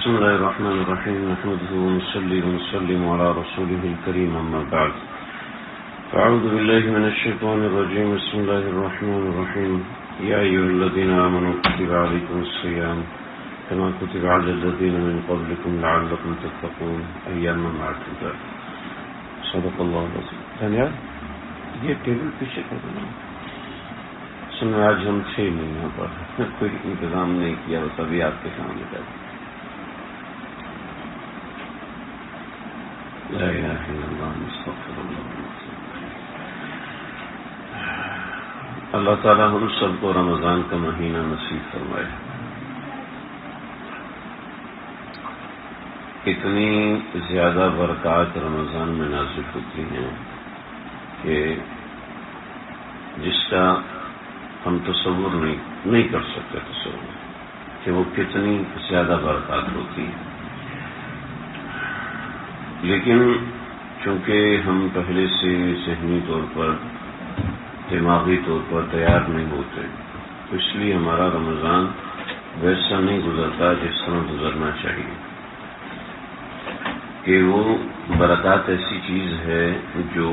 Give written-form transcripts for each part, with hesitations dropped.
بسم الله الرحمن الرحيم نحمده ونصلي ونسلم على رسوله الكريم أما بعد فأعوذ بالله من الشيطان الرجيم بسم الله الرحمن الرحيم يا أيها الذين آمنوا كتب عليكم الصيام كما كتب على الذين من قبلكم لعلكم تتقون أياما معدودة صدق الله العظيم. دانیال یہ ٹیبل پیچھے کر دینا. سنیں آج ہم تھے نہیں یہاں پر, کوئی انتظام نہیں کیا, بس ابھی آپ کے سامنے کر. لا الہ الا اللہ استغفر اللہ. اللہ تعالیٰ ہم سب کو رمضان کا مہینہ نصیب فرمائے. اتنی زیادہ برکات رمضان میں نازل ہوتی ہیں کہ جس کا ہم تصور نہیں کر سکتے تصور کہ وہ کتنی زیادہ برکات ہوتی ہے. لیکن چونکہ ہم پہلے سے ذہنی طور پر دماغی طور پر تیار نہیں ہوتے, تو اس لیے ہمارا رمضان ویسا نہیں گزرتا جس طرح گزرنا چاہیے. کہ وہ برکات ایسی چیز ہے جو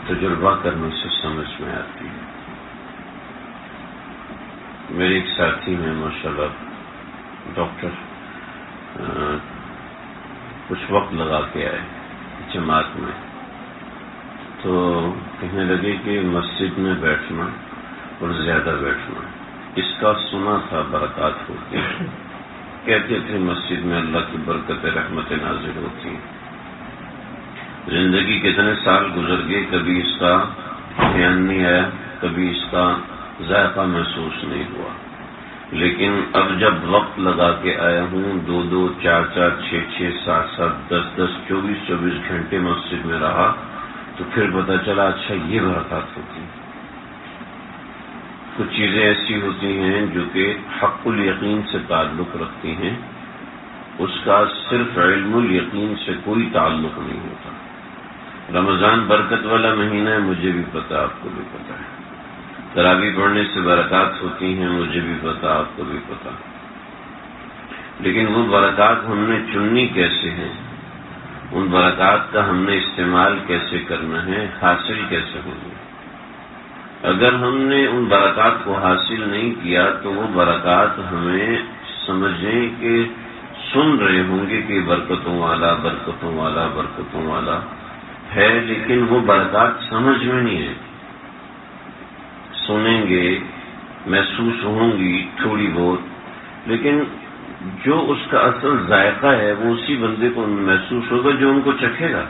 تجربہ کرنے سے سمجھ میں آتی ہے. میرے ایک ساتھی ہیں ماشاءاللہ ڈاکٹر, کچھ وقت لگا کے آئے جماعت میں, تو کہنے لگے کہ مسجد میں بیٹھنا اور زیادہ بیٹھنا اس کا سنا تھا برکات ہوتی ہے. کہتے تھے مسجد میں اللہ کی برکت رحمت نازل ہوتی ہے. زندگی کتنے سال گزر گئے, کبھی اس کا دھیان نہیں آیا, کبھی اس کا ذائقہ محسوس نہیں ہوا. لیکن اب جب وقت لگا کے آیا ہوں, 2-2, 4-4, 6-6, 7-7, 10-10, 24-24 گھنٹے مسجد میں رہا, تو پھر پتہ چلا اچھا یہ برکات ہوتی ہے. کچھ چیزیں ایسی ہوتی ہیں جو کہ حق الیقین سے تعلق رکھتی ہیں, اس کا صرف علم الیقین سے کوئی تعلق نہیں ہوتا. رمضان برکت والا مہینہ ہے, مجھے بھی پتا, آپ کو بھی پتا ہے. تراویح پڑھنے سے برکات ہوتی ہیں, مجھے بھی پتا, آپ کو بھی پتا. لیکن وہ برکات ہم نے چننی کیسے ہیں, ان برکات کا ہم نے استعمال کیسے کرنا ہے, حاصل کیسے ہوگی. اگر ہم نے ان برکات کو حاصل نہیں کیا تو وہ برکات ہمیں سمجھیں کہ سن رہے ہوں گے کہ برکتوں والا برکتوں والا برکتوں والا ہے, لیکن وہ برکات سمجھ میں نہیں ہے. سنیں گے, محسوس ہوں گی تھوڑی بہت, لیکن جو اس کا اصل ذائقہ ہے وہ اسی بندے کو محسوس ہوگا جو ان کو چکھے گا.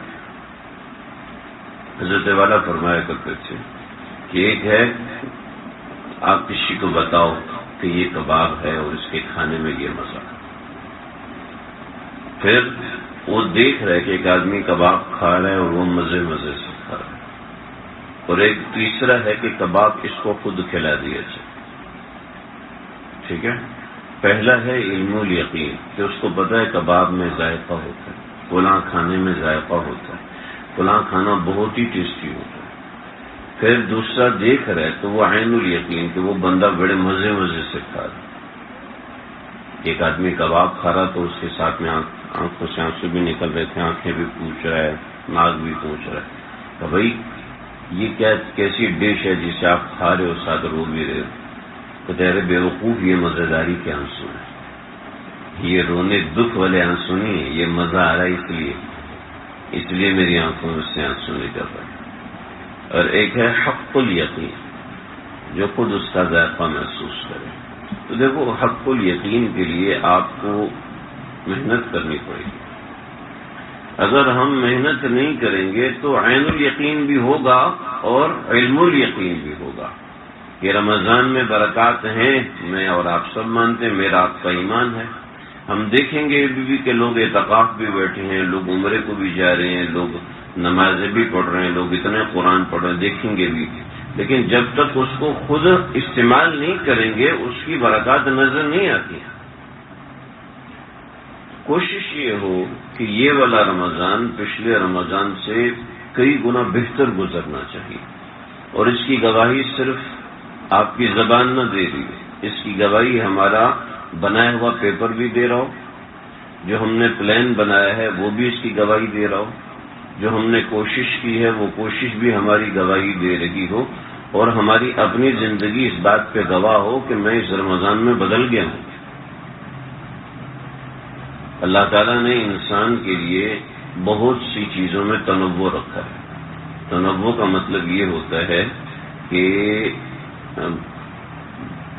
حضرت والا فرمایا کرتے تھے کہ ایک ہے آپ کسی کو بتاؤ کہ یہ کباب ہے اور اس کے کھانے میں یہ مزہ, پھر وہ دیکھ رہے کہ ایک آدمی کباب کھا رہا ہے اور وہ مزے مزے سے کھا رہا ہے. اور ایک تیسرا ہے کہ کباب اس کو خود کھلا دیا جائے. ٹھیک ہے, پہلا ہے علم الیقین کہ اس کو پتہ ہے کباب میں ذائقہ ہوتا ہے, فلاں کھانے میں ذائقہ ہوتا ہے, فلاں کھانا بہت ہی ٹیسٹی ہوتا ہے. پھر دوسرا دیکھ رہے تو وہ عین الیقین کہ وہ بندہ بڑے مزے مزے سے کھا رہا. ایک آدمی کباب کھا رہا تو اس کے ساتھ میں آنکھوں سے آنسو بھی نکل رہے تھے, آنکھیں بھی پوچھ رہا ہے, ناک بھی پوچھ رہا ہے کہ بھائی یہ کیسی ڈش ہے جسے آپ کھا رہے ہو ساتھ رو بھی رہے ہو. تو تیرے بیوقوف, یہ مزیداری کے آنسو ہیں, یہ رونے دکھ والے آنسو نہیں ہیں, یہ مزہ آ رہا ہے اس لیے میری آنکھوں میں سے آنسو نکل رہا ہے. اور ایک ہے حق الیقین جو خود اس کا ذائقہ محسوس کرے. تو دیکھو حق الیقین کے لیے آپ کو محنت کرنی پڑے گی. اگر ہم محنت نہیں کریں گے تو عین الیقین بھی ہوگا اور علم الیقین بھی ہوگا کہ رمضان میں برکات ہیں. میں اور آپ سب مانتے ہیں, میرا آپ کا ایمان ہے. ہم دیکھیں گے بھی کہ لوگ اعتکاف بھی بیٹھے ہیں, لوگ عمرے کو بھی جا رہے ہیں, لوگ نمازیں بھی پڑھ رہے ہیں, لوگ اتنے قرآن پڑھ رہے ہیں, دیکھیں گے بھی. لیکن جب تک اس کو خود استعمال نہیں کریں گے اس کی برکات نظر نہیں آتی. کوشش یہ ہو کہ یہ والا رمضان پچھلے رمضان سے کئی گنا بہتر گزرنا چاہیے. اور اس کی گواہی صرف آپ کی زبان نہ دے رہی ہے, اس کی گواہی ہمارا بنایا ہوا پیپر بھی دے رہا ہو، جو ہم نے پلان بنایا ہے وہ بھی اس کی گواہی دے رہا ہو، جو ہم نے کوشش کی ہے وہ کوشش بھی ہماری گواہی دے رہی ہو، اور ہماری اپنی زندگی اس بات پہ گواہ ہو کہ میں اس رمضان میں بدل گیا ہوں۔ اللہ تعالیٰ نے انسان کے لیے بہت سی چیزوں میں تنوع رکھا ہے۔ تنوع کا مطلب یہ ہوتا ہے کہ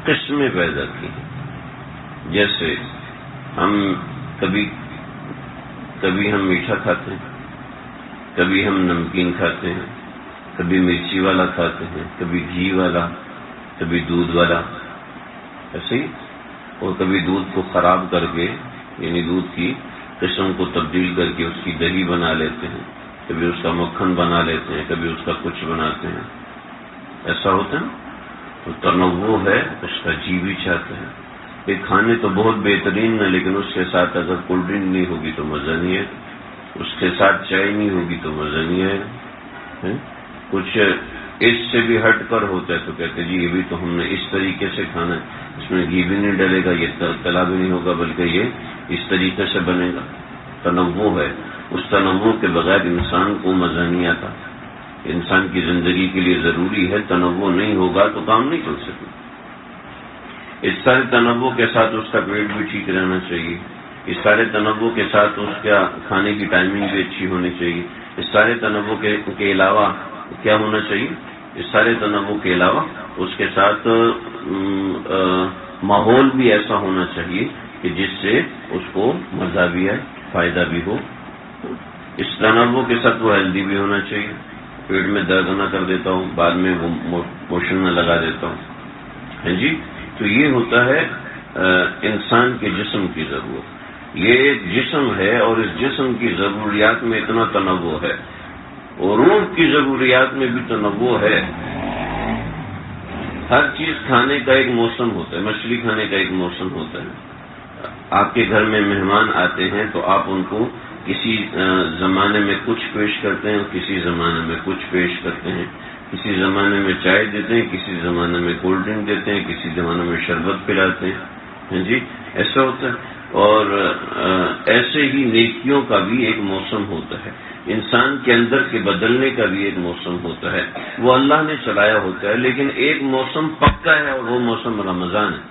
قسمیں پیدا کی ہیں۔ جیسے ہم کبھی ہم میٹھا کھاتے ہیں، کبھی ہم نمکین کھاتے ہیں، کبھی مرچی والا کھاتے ہیں، کبھی گھی والا، کبھی دودھ والا، ایسے ہی، اور کبھی دودھ کو خراب کر کے یعنی دودھ کی قسم کو تبدیل کر کے اس کی دہی بنا لیتے ہیں، کبھی اس کا مکھن بنا لیتے ہیں، کبھی اس کا کچھ بناتے ہیں، ایسا ہوتا ہے۔ تو تنوع ہے، اس کا جی بھی چاہتے ہیں کہ کھانے تو بہت بہترین ہے، لیکن اس کے ساتھ اگر کولڈ ڈرنک نہیں ہوگی تو مزہ نہیں ہے، اس کے ساتھ چائے نہیں ہوگی تو مزہ نہیں ہے۔ کچھ اس سے بھی ہٹ کر ہوتا ہے تو کہتے جی یہ بھی تو ہم نے اس طریقے سے کھانا ہے، اس میں گھی بھی نہیں ڈلے گا، یہ تلا بھی نہیں ہوگا، بلکہ یہ اس طریقے سے بنے گا۔ تنوع ہے، اس تنوع کے بغیر انسان کو مزہ نہیں آتا۔ انسان کی زندگی کے لیے ضروری ہے، تنوع نہیں ہوگا تو کام نہیں چل سکے۔ اس سارے تنوع کے ساتھ اس کا پیٹ بھی ٹھیک رہنا چاہیے، اس سارے تنوع کے ساتھ اس کا کھانے کی ٹائمنگ بھی اچھی ہونی چاہیے، اس سارے تنوع کے علاوہ کیا ہونا چاہیے، اس سارے تنوع کے علاوہ اس کے ساتھ ماحول بھی ایسا ہونا چاہیے کہ جس سے اس کو مزہ بھی آئے، فائدہ بھی ہو۔ اس تنوع کے ساتھ وہ ہیلدی بھی ہونا چاہیے، پیٹ میں درد نہ کر دیتا ہوں، بعد میں وہ موشن نہ لگا دیتا ہوں، ہاں جی۔ تو یہ ہوتا ہے انسان کے جسم کی ضرورت۔ یہ جسم ہے اور اس جسم کی ضروریات میں اتنا تنوع ہے، اور روح کی ضروریات میں بھی تنوع ہے۔ ہر چیز کھانے کا ایک موسم ہوتا ہے، مچھلی کھانے کا ایک موسم ہوتا ہے۔ آپ کے گھر میں مہمان آتے ہیں تو آپ ان کو کسی زمانے میں کچھ پیش کرتے ہیں، کسی زمانے میں کچھ پیش کرتے ہیں، کسی زمانے میں چائے دیتے ہیں، کسی زمانے میں کولڈ ڈرنک دیتے ہیں، کسی زمانے میں شربت پلاتے ہیں، ہاں جی، ایسا ہوتا ہے۔ اور ایسے ہی نیکیوں کا بھی ایک موسم ہوتا ہے، انسان کے اندر کے بدلنے کا بھی ایک موسم ہوتا ہے، وہ اللہ نے چلایا ہوتا ہے۔ لیکن ایک موسم پکا ہے اور وہ موسم رمضان ہے۔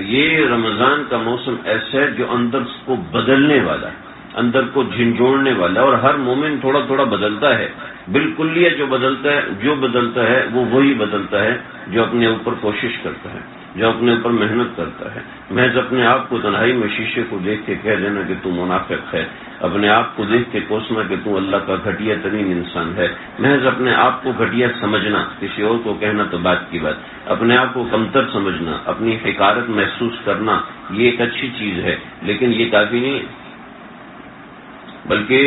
یہ رمضان کا موسم ایسا ہے جو اندر کو بدلنے والا ہے، اندر کو جھنجھوڑنے والا ہے، اور ہر مومن تھوڑا تھوڑا بدلتا ہے۔ بالکل یہ جو بدلتا ہے وہ وہی بدلتا ہے جو اپنے اوپر کوشش کرتا ہے، جو اپنے اوپر محنت کرتا ہے۔ محض اپنے آپ کو تنہائی میں شیشے کو دیکھ کے کہہ دینا کہ تو منافق ہے، اپنے آپ کو دیکھ کے کوسنا کہ تو اللہ کا گھٹیا ترین انسان ہے، محض اپنے آپ کو گھٹیا سمجھنا، کسی اور کو کہنا تو بات کی بات، اپنے آپ کو کمتر سمجھنا، اپنی حقارت محسوس کرنا، یہ ایک اچھی چیز ہے، لیکن یہ کافی نہیں ہے۔ بلکہ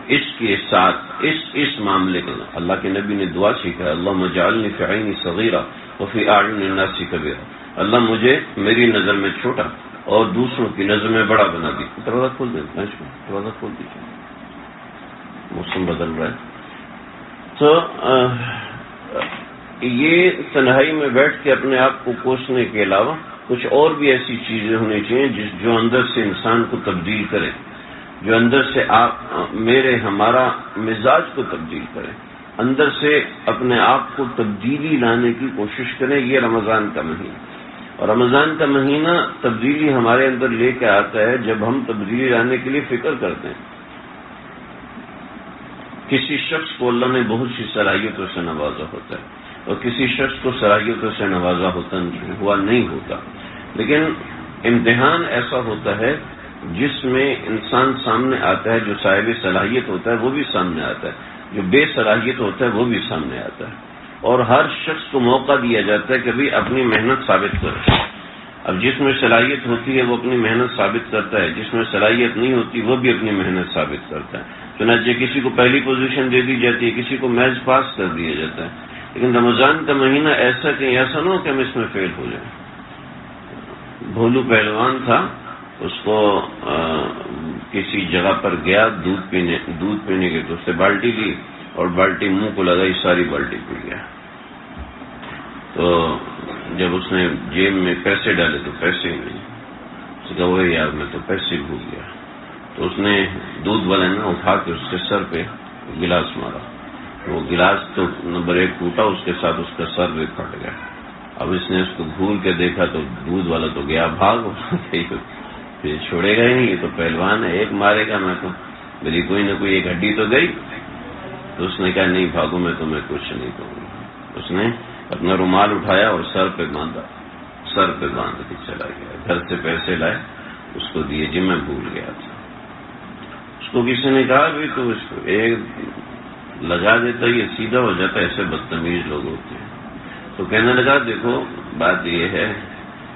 اس کے ساتھ اس معاملے کا اللہ کے نبی نے دعا سیکھا، اللہم اجعلنی فی عینی صغیرہ وفی اعین الناس کبیرہ، اللہ مجھے میری نظر میں چھوٹا اور دوسروں کی نظر میں بڑا بنا دی۔ دروازہ کھول دیں، دروازہ کھول دیجیے، موسم بدل رہا ہے۔ تو یہ تنہائی میں بیٹھ کے اپنے آپ کو کوسنے کے علاوہ کچھ اور بھی ایسی چیزیں ہونی چاہیے جو اندر سے انسان کو تبدیل کرے، جو اندر سے ہمارا مزاج کو تبدیل کرے، اندر سے اپنے آپ کو تبدیلی لانے کی کوشش کریں۔ یہ رمضان کا مہینہ، اور رمضان کا مہینہ تبدیلی ہمارے اندر لے کے آتا ہے جب ہم تبدیلی لانے کے لیے فکر کرتے ہیں۔ کسی شخص کو اللہ نے بہت سی صلاحیتوں سے نوازا ہوتا ہے، اور کسی شخص کو صلاحیتوں سے نوازا ہوا نہیں ہوتا، لیکن امتحان ایسا ہوتا ہے جس میں انسان سامنے آتا ہے، جو صاحب صلاحیت ہوتا ہے وہ بھی سامنے آتا ہے، جو بے صلاحیت ہوتا ہے وہ بھی سامنے آتا ہے، اور ہر شخص کو موقع دیا جاتا ہے کہ بھی اپنی محنت ثابت کرے۔ اب جس میں صلاحیت ہوتی ہے وہ اپنی محنت ثابت کرتا ہے، جس میں صلاحیت نہیں ہوتی وہ بھی اپنی محنت ثابت کرتا ہے۔ چنانچہ کسی کو پہلی پوزیشن دے دی جاتی ہے، کسی کو میچ پاس کر دیا جاتا ہے، لیکن رمضان کا مہینہ ایسا کہ ایسا نہ ہو کہ ہم اس میں فیل ہو جائیں۔ بھولو پہلوان تھا، اس کو کسی جگہ پر گیا دودھ پینے کے، تو اس نے بالٹی لی اور بالٹی منہ کو لگائی، ساری بالٹی پی گیا۔ تو جب اس نے جیب میں پیسے ڈالے تو پیسے ہی نہیں، اس نے کہا وہ یار میں تو پیسے بھول گیا. تو اس نے دودھ والے نے اٹھا کے اس کے سر پہ گلاس مارا. وہ گلاس تو نمبر 1 ٹوٹا، اس کے ساتھ اس کا سر بھی پھٹ گیا. اب اس نے اس کو گھور کے دیکھا تو دودھ والا تو گیا بھاگ، پھر چھوڑے گا ہی نہیں، یہ تو پہلوان ہے، ایک مارے گا میں تو میری کوئی نہ کوئی ایک ہڈی تو گئی. تو اس نے کہا نہیں بھاگو، میں تمہیں کچھ نہیں کروں گا. اس نے اپنا رومال اٹھایا اور سر پہ باندھ کے چلا گیا. گھر سے پیسے لائے، اس کو دیے، جی میں بھول گیا تھا. اس کو کسی نے کہا بھی تو اس کو ایک لگا دیتا یہ سیدھا ہو جاتا، ایسے بدتمیز لوگ ہوتے ہیں. تو کہنے لگا دیکھو بات یہ ہے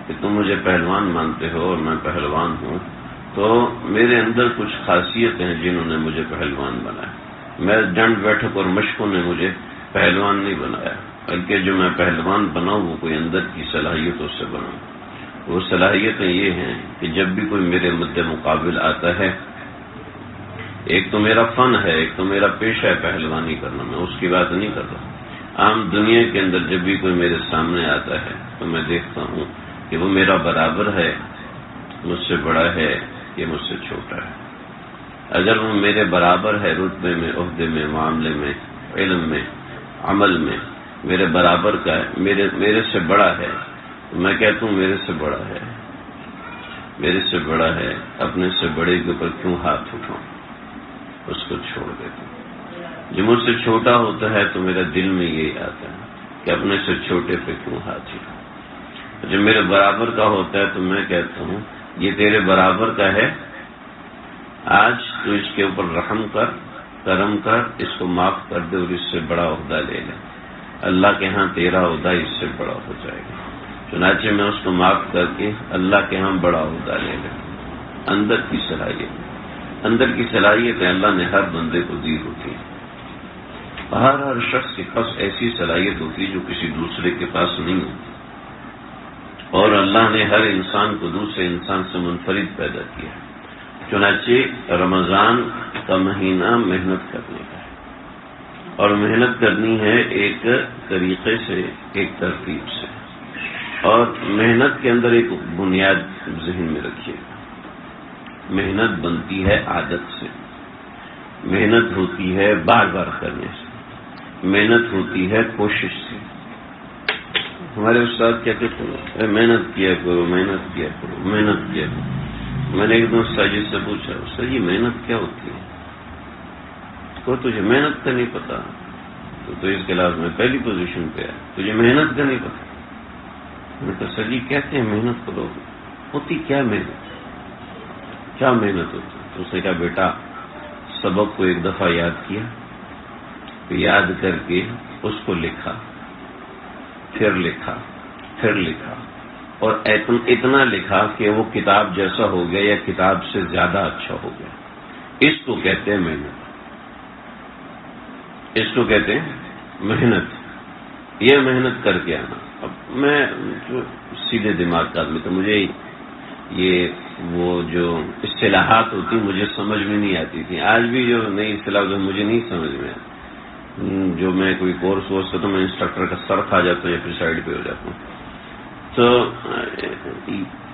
کہ تم مجھے پہلوان مانتے ہو اور میں پہلوان ہوں، تو میرے اندر کچھ خاصیتیں ہیں جنہوں نے مجھے پہلوان بنایا. میں ڈنڈ بیٹھک اور مشقوں نے مجھے پہلوان نہیں بنایا، بلکہ جو میں پہلوان بناؤں وہ کوئی اندر کی صلاحیتوں سے بناؤں. وہ صلاحیتیں یہ ہیں کہ جب بھی کوئی میرے مد مقابل آتا ہے، ایک تو میرا فن ہے، ایک تو میرا پیشہ ہے پہلوانی کرنا، میں اس کی بات نہیں کر رہا. عام دنیا کے اندر جب بھی کوئی میرے سامنے آتا ہے تو میں دیکھتا ہوں کہ وہ میرا برابر ہے، مجھ سے بڑا ہے، یہ مجھ سے چھوٹا ہے. اگر وہ میرے برابر ہے رتبے میں، عہدے میں، معاملے میں، علم میں، عمل میں میرے برابر کا ہے، میرے سے بڑا ہے، تو میں کہتا ہوں میرے سے بڑا ہے، میرے سے بڑا ہے، اپنے سے بڑے کے اوپر کیوں ہاتھ اٹھاؤں، اس کو چھوڑ دیتا ہوں. جو مجھ سے چھوٹا ہوتا ہے تو میرا دل میں یہی آتا ہے کہ اپنے سے چھوٹے پہ کیوں ہاتھ اٹھاؤں. جو میرے برابر کا ہوتا ہے تو میں کہتا ہوں یہ تیرے برابر کا ہے، آج تو اس کے اوپر رحم کر، کرم کر، اس کو معاف کر دے اور اس سے بڑا عہدہ لے لے. اللہ کے ہاں تیرا عہدہ اس سے بڑا ہو جائے گا. چنانچہ میں اس کو معاف کر کے اللہ کے ہاں بڑا عہدہ لے لے. اندر کی صلاحیت اللہ نے ہر بندے کو دی ہوتی ہے. ہر شخص کے پاس ایسی صلاحیت ہوتی ہے جو کسی دوسرے کے پاس نہیں ہوتی، اور اللہ نے ہر انسان کو دوسرے انسان سے منفرد پیدا کیا. چنانچہ رمضان کا مہینہ محنت کرنے کا ہے، اور محنت کرنی ہے ایک طریقے سے، ایک ترتیب سے. اور محنت کے اندر ایک بنیاد ذہن میں رکھیے گا. محنت بنتی ہے عادت سے، محنت ہوتی ہے بار بار کرنے سے، محنت ہوتی ہے کوشش سے. ہمارے استاد کہتے تھے محنت کیا کرو، محنت کیا کرو، محنت کیا کرو. میں نے ایک دن ساجد سے پوچھا استاد یہ محنت کیا ہوتی ہے؟ تو تجھے محنت کا نہیں پتا؟ تو اس کلاس میں پہلی پوزیشن پہ ہے، تجھے محنت کا نہیں پتا؟ میں تو سر جی کہتے ہیں محنت کرو، ہوتی کیا محنت؟ کیا محنت ہوتی؟ تو اس نے کہا بیٹا سبق کو ایک دفعہ یاد کیا، یاد کر کے اس کو لکھا، پھر لکھا، پھر لکھا، اور اتنا لکھا کہ وہ کتاب جیسا ہو گیا یا کتاب سے زیادہ اچھا ہو گیا. اس کو کہتے ہیں محنت، اس کو کہتے ہیں محنت. یہ محنت کر کے آنا. اب میں جو سیدھے دماغ کا آدمی تو مجھے یہ وہ جو اصطلاحات ہوتی مجھے سمجھ میں نہیں آتی تھی. آج بھی جو نئی اصطلاحات مجھے نہیں سمجھ میں آتی. جو میں کوئی کورس وورس کرتا ہوں میں انسٹرکٹر کا سر کھا جاتا ہوں یا پھر سائڈ پہ ہو جاتا ہوں. تو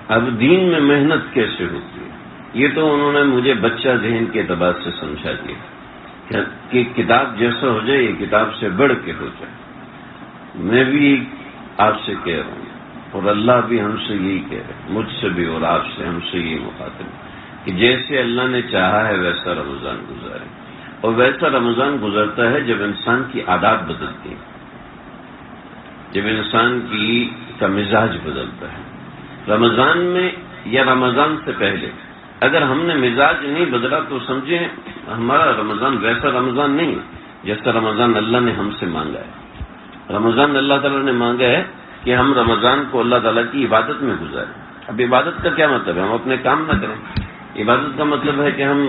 اب دین میں محنت کیسے ہوتی ہے یہ تو انہوں نے مجھے بچہ ذہن کے اعتبار سے سمجھا دیا کہ کتاب جیسا ہو جائے یہ کتاب سے بڑھ کے ہو جائے. میں بھی آپ سے کہہ رہا ہوں اور اللہ بھی ہم سے یہی کہہ رہے ہیں، مجھ سے بھی اور آپ سے، ہم سے یہی مخاطب کہ جیسے اللہ نے چاہا ہے ویسا رمضان گزارے. اور ویسا رمضان گزرتا ہے جب انسان کی عادات بدلتی ہیں، جب انسان کا مزاج بدلتا ہے. رمضان میں یا رمضان سے پہلے اگر ہم نے مزاج نہیں بدلا تو سمجھیں ہمارا رمضان ویسا رمضان نہیں جیسا رمضان اللہ نے ہم سے مانگا ہے. رمضان اللہ تعالیٰ نے مانگا ہے کہ ہم رمضان کو اللہ تعالیٰ کی عبادت میں گزاریں. اب عبادت کا کیا مطلب ہے؟ ہم اپنے کام نہ کریں. عبادت کا مطلب ہے کہ ہم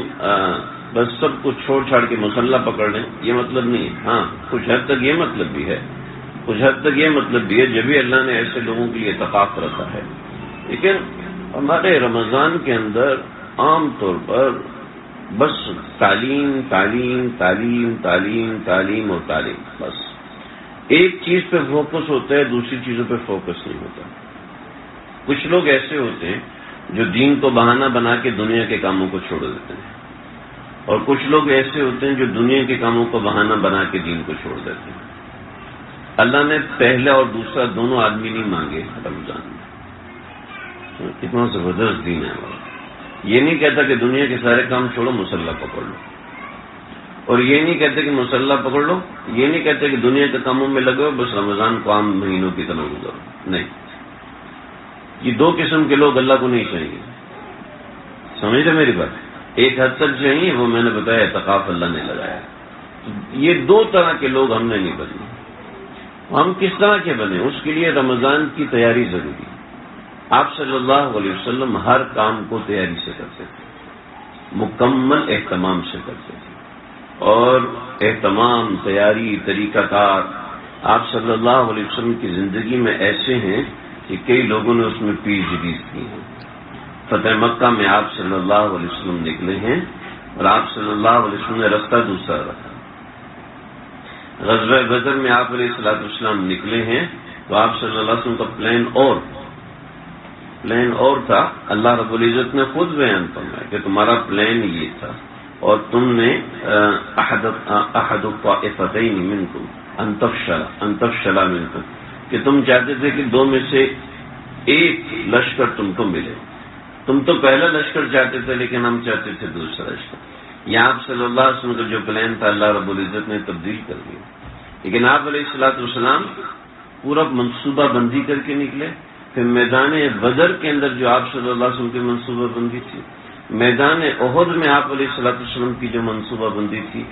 بس سب کچھ چھوڑ چھاڑ کے مصلی پکڑ لیں، یہ مطلب نہیں ہے. ہاں کچھ حد تک یہ مطلب بھی ہے، کچھ حد تک یہ مطلب بھی ہے جب بھی اللہ نے ایسے لوگوں کے لیے اتفاق رکھا ہے. لیکن ہمارے رمضان کے اندر عام طور پر بس تعلیم تعلیم تعلیم تعلیم تعلیم اور تعلیم، بس ایک چیز پہ فوکس ہوتا ہے، دوسری چیزوں پہ فوکس نہیں ہوتا. کچھ لوگ ایسے ہوتے ہیں جو دین کو بہانہ بنا کے دنیا کے کاموں کو چھوڑ دیتے ہیں، اور کچھ لوگ ایسے ہوتے ہیں جو دنیا کے کاموں کو بہانہ بنا کے دین کو چھوڑ دیتے ہیں۔ اللہ نے پہلا اور دوسرا دونوں آدمی نہیں مانگے رمضان میں۔ کتنا زبردست دین ہے وہ۔ یہ نہیں کہتا کہ دنیا کے سارے کام چھوڑو مسلح پکڑ لو، اور یہ نہیں کہتے کہ مسلح پکڑ لو، یہ نہیں کہتے کہ دنیا کے کاموں میں لگو بس رمضان کو عام مہینوں کی طرح گزارو، نہیں۔ یہ دو قسم کے لوگ اللہ کو نہیں چاہیے، سمجھ رہے میری بات؟ ایک حد تک چاہیے، وہ میں نے بتایا اعتکاف اللہ نے لگایا۔ یہ دو طرح کے لوگ ہم نے نہیں بنے۔ ہم کس طرح کے بنے؟ اس کے لیے رمضان کی تیاری ضروری ہے۔ آپ صلی اللہ علیہ وسلم ہر کام کو تیاری سے کرتے تھے، مکمل اہتمام سے کرتے تھے، اور اہتمام، تیاری، طریقہ کار آپ صلی اللہ علیہ وسلم کی زندگی میں ایسے ہیں کہ کئی لوگوں نے اس میں پی ایچ ڈیز کی ہیں۔ فتح مکہ میں آپ صلی اللہ علیہ وسلم نکلے ہیں، اور آپ صلی اللہ علیہ وسلم نے رستہ دوسرا رکھا۔ غزوہ بدر میں آپ علیہ السلام نکلے ہیں تو آپ صلی اللہ علیہ وسلم کا پلان اور تھا۔ اللہ رب العزت نے خود بیان فرمایا کہ تمہارا پلان یہ تھا، اور تم نے احد الطائفتین منکم ان تفشل منکم، کہ تم چاہتے تھے کہ دو میں سے ایک لشکر تم کو ملے۔ تم تو پہلا لشکر چاہتے تھے، لیکن ہم چاہتے تھے دوسرا لشکر۔ یہاں آپ صلی اللہ علیہ وسلم کا جو پلان تھا اللہ رب العزت نے تبدیل کر دیا، لیکن آپ علیہ السلام پورا منصوبہ بندی کر کے نکلے۔ پھر میدان بدر کے اندر جو آپ صلی اللہ علیہ وسلم کی منصوبہ بندی تھی، میدان احد میں آپ علیہ السلام کی جو منصوبہ بندی تھی،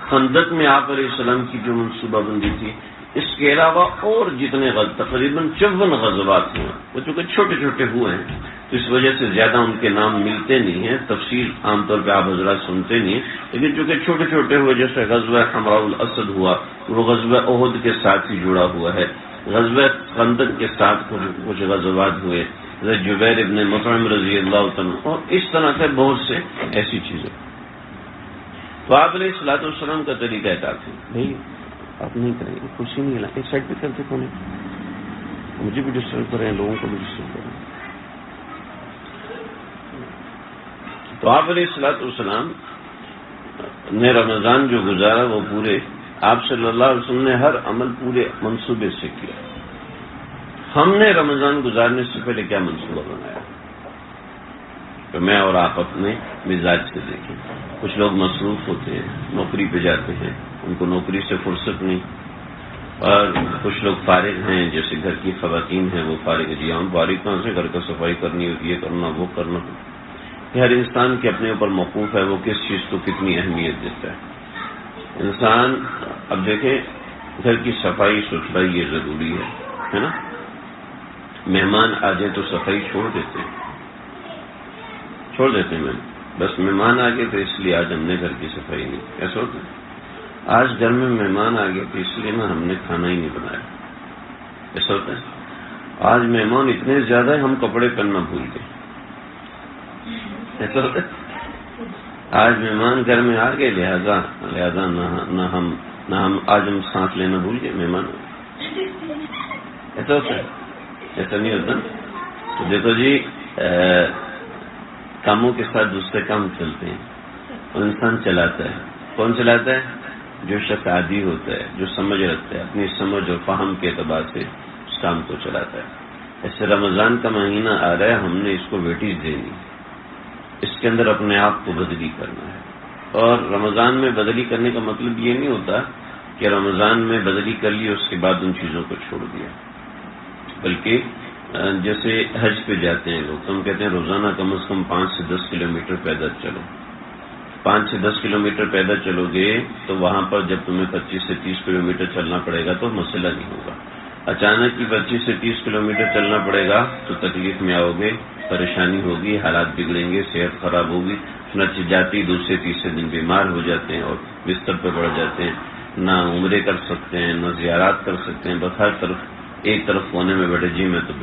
خندق میں آپ علیہ السلام کی جو منصوبہ بندی تھی، اس کے علاوہ اور جتنے تقریباً 54 غزوات ہوئے، وہ چونکہ چھوٹے چھوٹے ہوئے ہیں تو اس وجہ سے زیادہ ان کے نام ملتے نہیں ہیں، تفصیل عام طور پہ آپ حضرات سنتے نہیں ہیں، لیکن چونکہ چھوٹے چھوٹے ہوئے، جیسے غزوہ حمراء الاسد ہوا، وہ غزوہ احد کے ساتھ ہی جڑا ہوا ہے، غزوہ خندق کے ساتھ کچھ غزوات ہوئے، جبیر ابن مطعم رضی اللہ عنہ، اور اس طرح سے بہت سے ایسی چیزیں۔ تو آپ علیہ السلام کا طریقہ کار تھا، بھائی آپ نہیں کریں گے، خوشی نہیں ایک سائڈ پہ کرتے کون، مجھے بھی ڈسٹرب کر رہے ہیں، لوگوں کو بھی ڈسٹرب کر رہے ہیں۔ تو آپ علیہ السلام نے رمضان جو گزارا وہ پورے آپ صلی اللہ علیہ وسلم نے ہر عمل پورے منصوبے سے کیا۔ ہم نے رمضان گزارنے سے پہلے کیا منصوبہ بنایا؟ تو میں اور آپ اپنے مزاج سے دیکھیں۔ کچھ لوگ مصروف ہوتے ہیں، نوکری پہ جاتے ہیں، ان کو نوکری سے فرصت نہیں، اور کچھ لوگ فارغ ہیں، جیسے گھر کی خواتین ہیں وہ فارغ، جی ہم فارغ کہاں سے، گھر کا صفائی کرنی ہوتی ہے، کرنا وہ کرنا۔ ہر انسان کے اپنے اوپر موقوف ہے وہ کس چیز کو کتنی اہمیت دیتا ہے۔ انسان اب دیکھیں، گھر کی صفائی ستھرائی یہ ضروری ہے نا۔ مہمان آ جائیں تو صفائی چھوڑ دیتے ہیں بس مہمان آ گئے تو اس لیے آج ہم نے گھر کی صفائی نہیں، ایسا ہوتا ہے۔ آج گھر میں مہمان آ گئے تو اس لیے نا ہم نے کھانا ہی نہیں بنایا، ایسا ہوتا ہے۔ آج مہمان اتنے زیادہ ہیں ہم کپڑے پہننا بھول گئے، ایسا ہوتا ہے۔ آج مہمان گھر میں آ گئے، لہذا نہ ہم آج ہم سانس لینا بھول گئے، مہمان ایسا ہوتا ہے، ایسا نہیں ہوتا۔ تو دیکھو جی، کاموں کے ساتھ دوسرے کام چلتے ہیں اور انسان چلاتا ہے۔ کون چلاتا ہے؟ جو شخص عادی ہوتا ہے، جو سمجھ رکھتا ہے، اپنی سمجھ اور فہم کے اعتبار سے اس کام کو چلاتا ہے۔ ایسے رمضان کا مہینہ آ رہا ہے، ہم نے اس کو ویٹیج دینی، اس کے اندر اپنے آپ کو بدلی کرنا ہے۔ اور رمضان میں بدلی کرنے کا مطلب یہ نہیں ہوتا کہ رمضان میں بدلی کر لی اس کے بعد ان چیزوں کو چھوڑ دیا، بلکہ جیسے حج پہ جاتے ہیں لوگ، تو ہم کہتے ہیں روزانہ کم از کم 5 سے 10 کلومیٹر پیدل چلو۔ 5 سے 10 کلومیٹر پیدل چلو گے تو وہاں پر جب تمہیں 25 سے 30 کلومیٹر چلنا پڑے گا تو مسئلہ نہیں ہوگا۔ اچانک ہی 25 سے 30 کلومیٹر چلنا پڑے گا تو تکلیف میں آؤ گے، پریشانی ہوگی، حالات بگڑیں گے، صحت خراب ہوگی، چنانچہ جاتی دوسرے تیسرے دن بیمار ہو جاتے ہیں اور بستر پہ پڑ جاتے ہیں، نہ عمرے کر سکتے ہیں، نہ زیارات کر سکتے ہیں، بس ہر طرف ایک طرف کونے میں بیٹھے، جی میں تو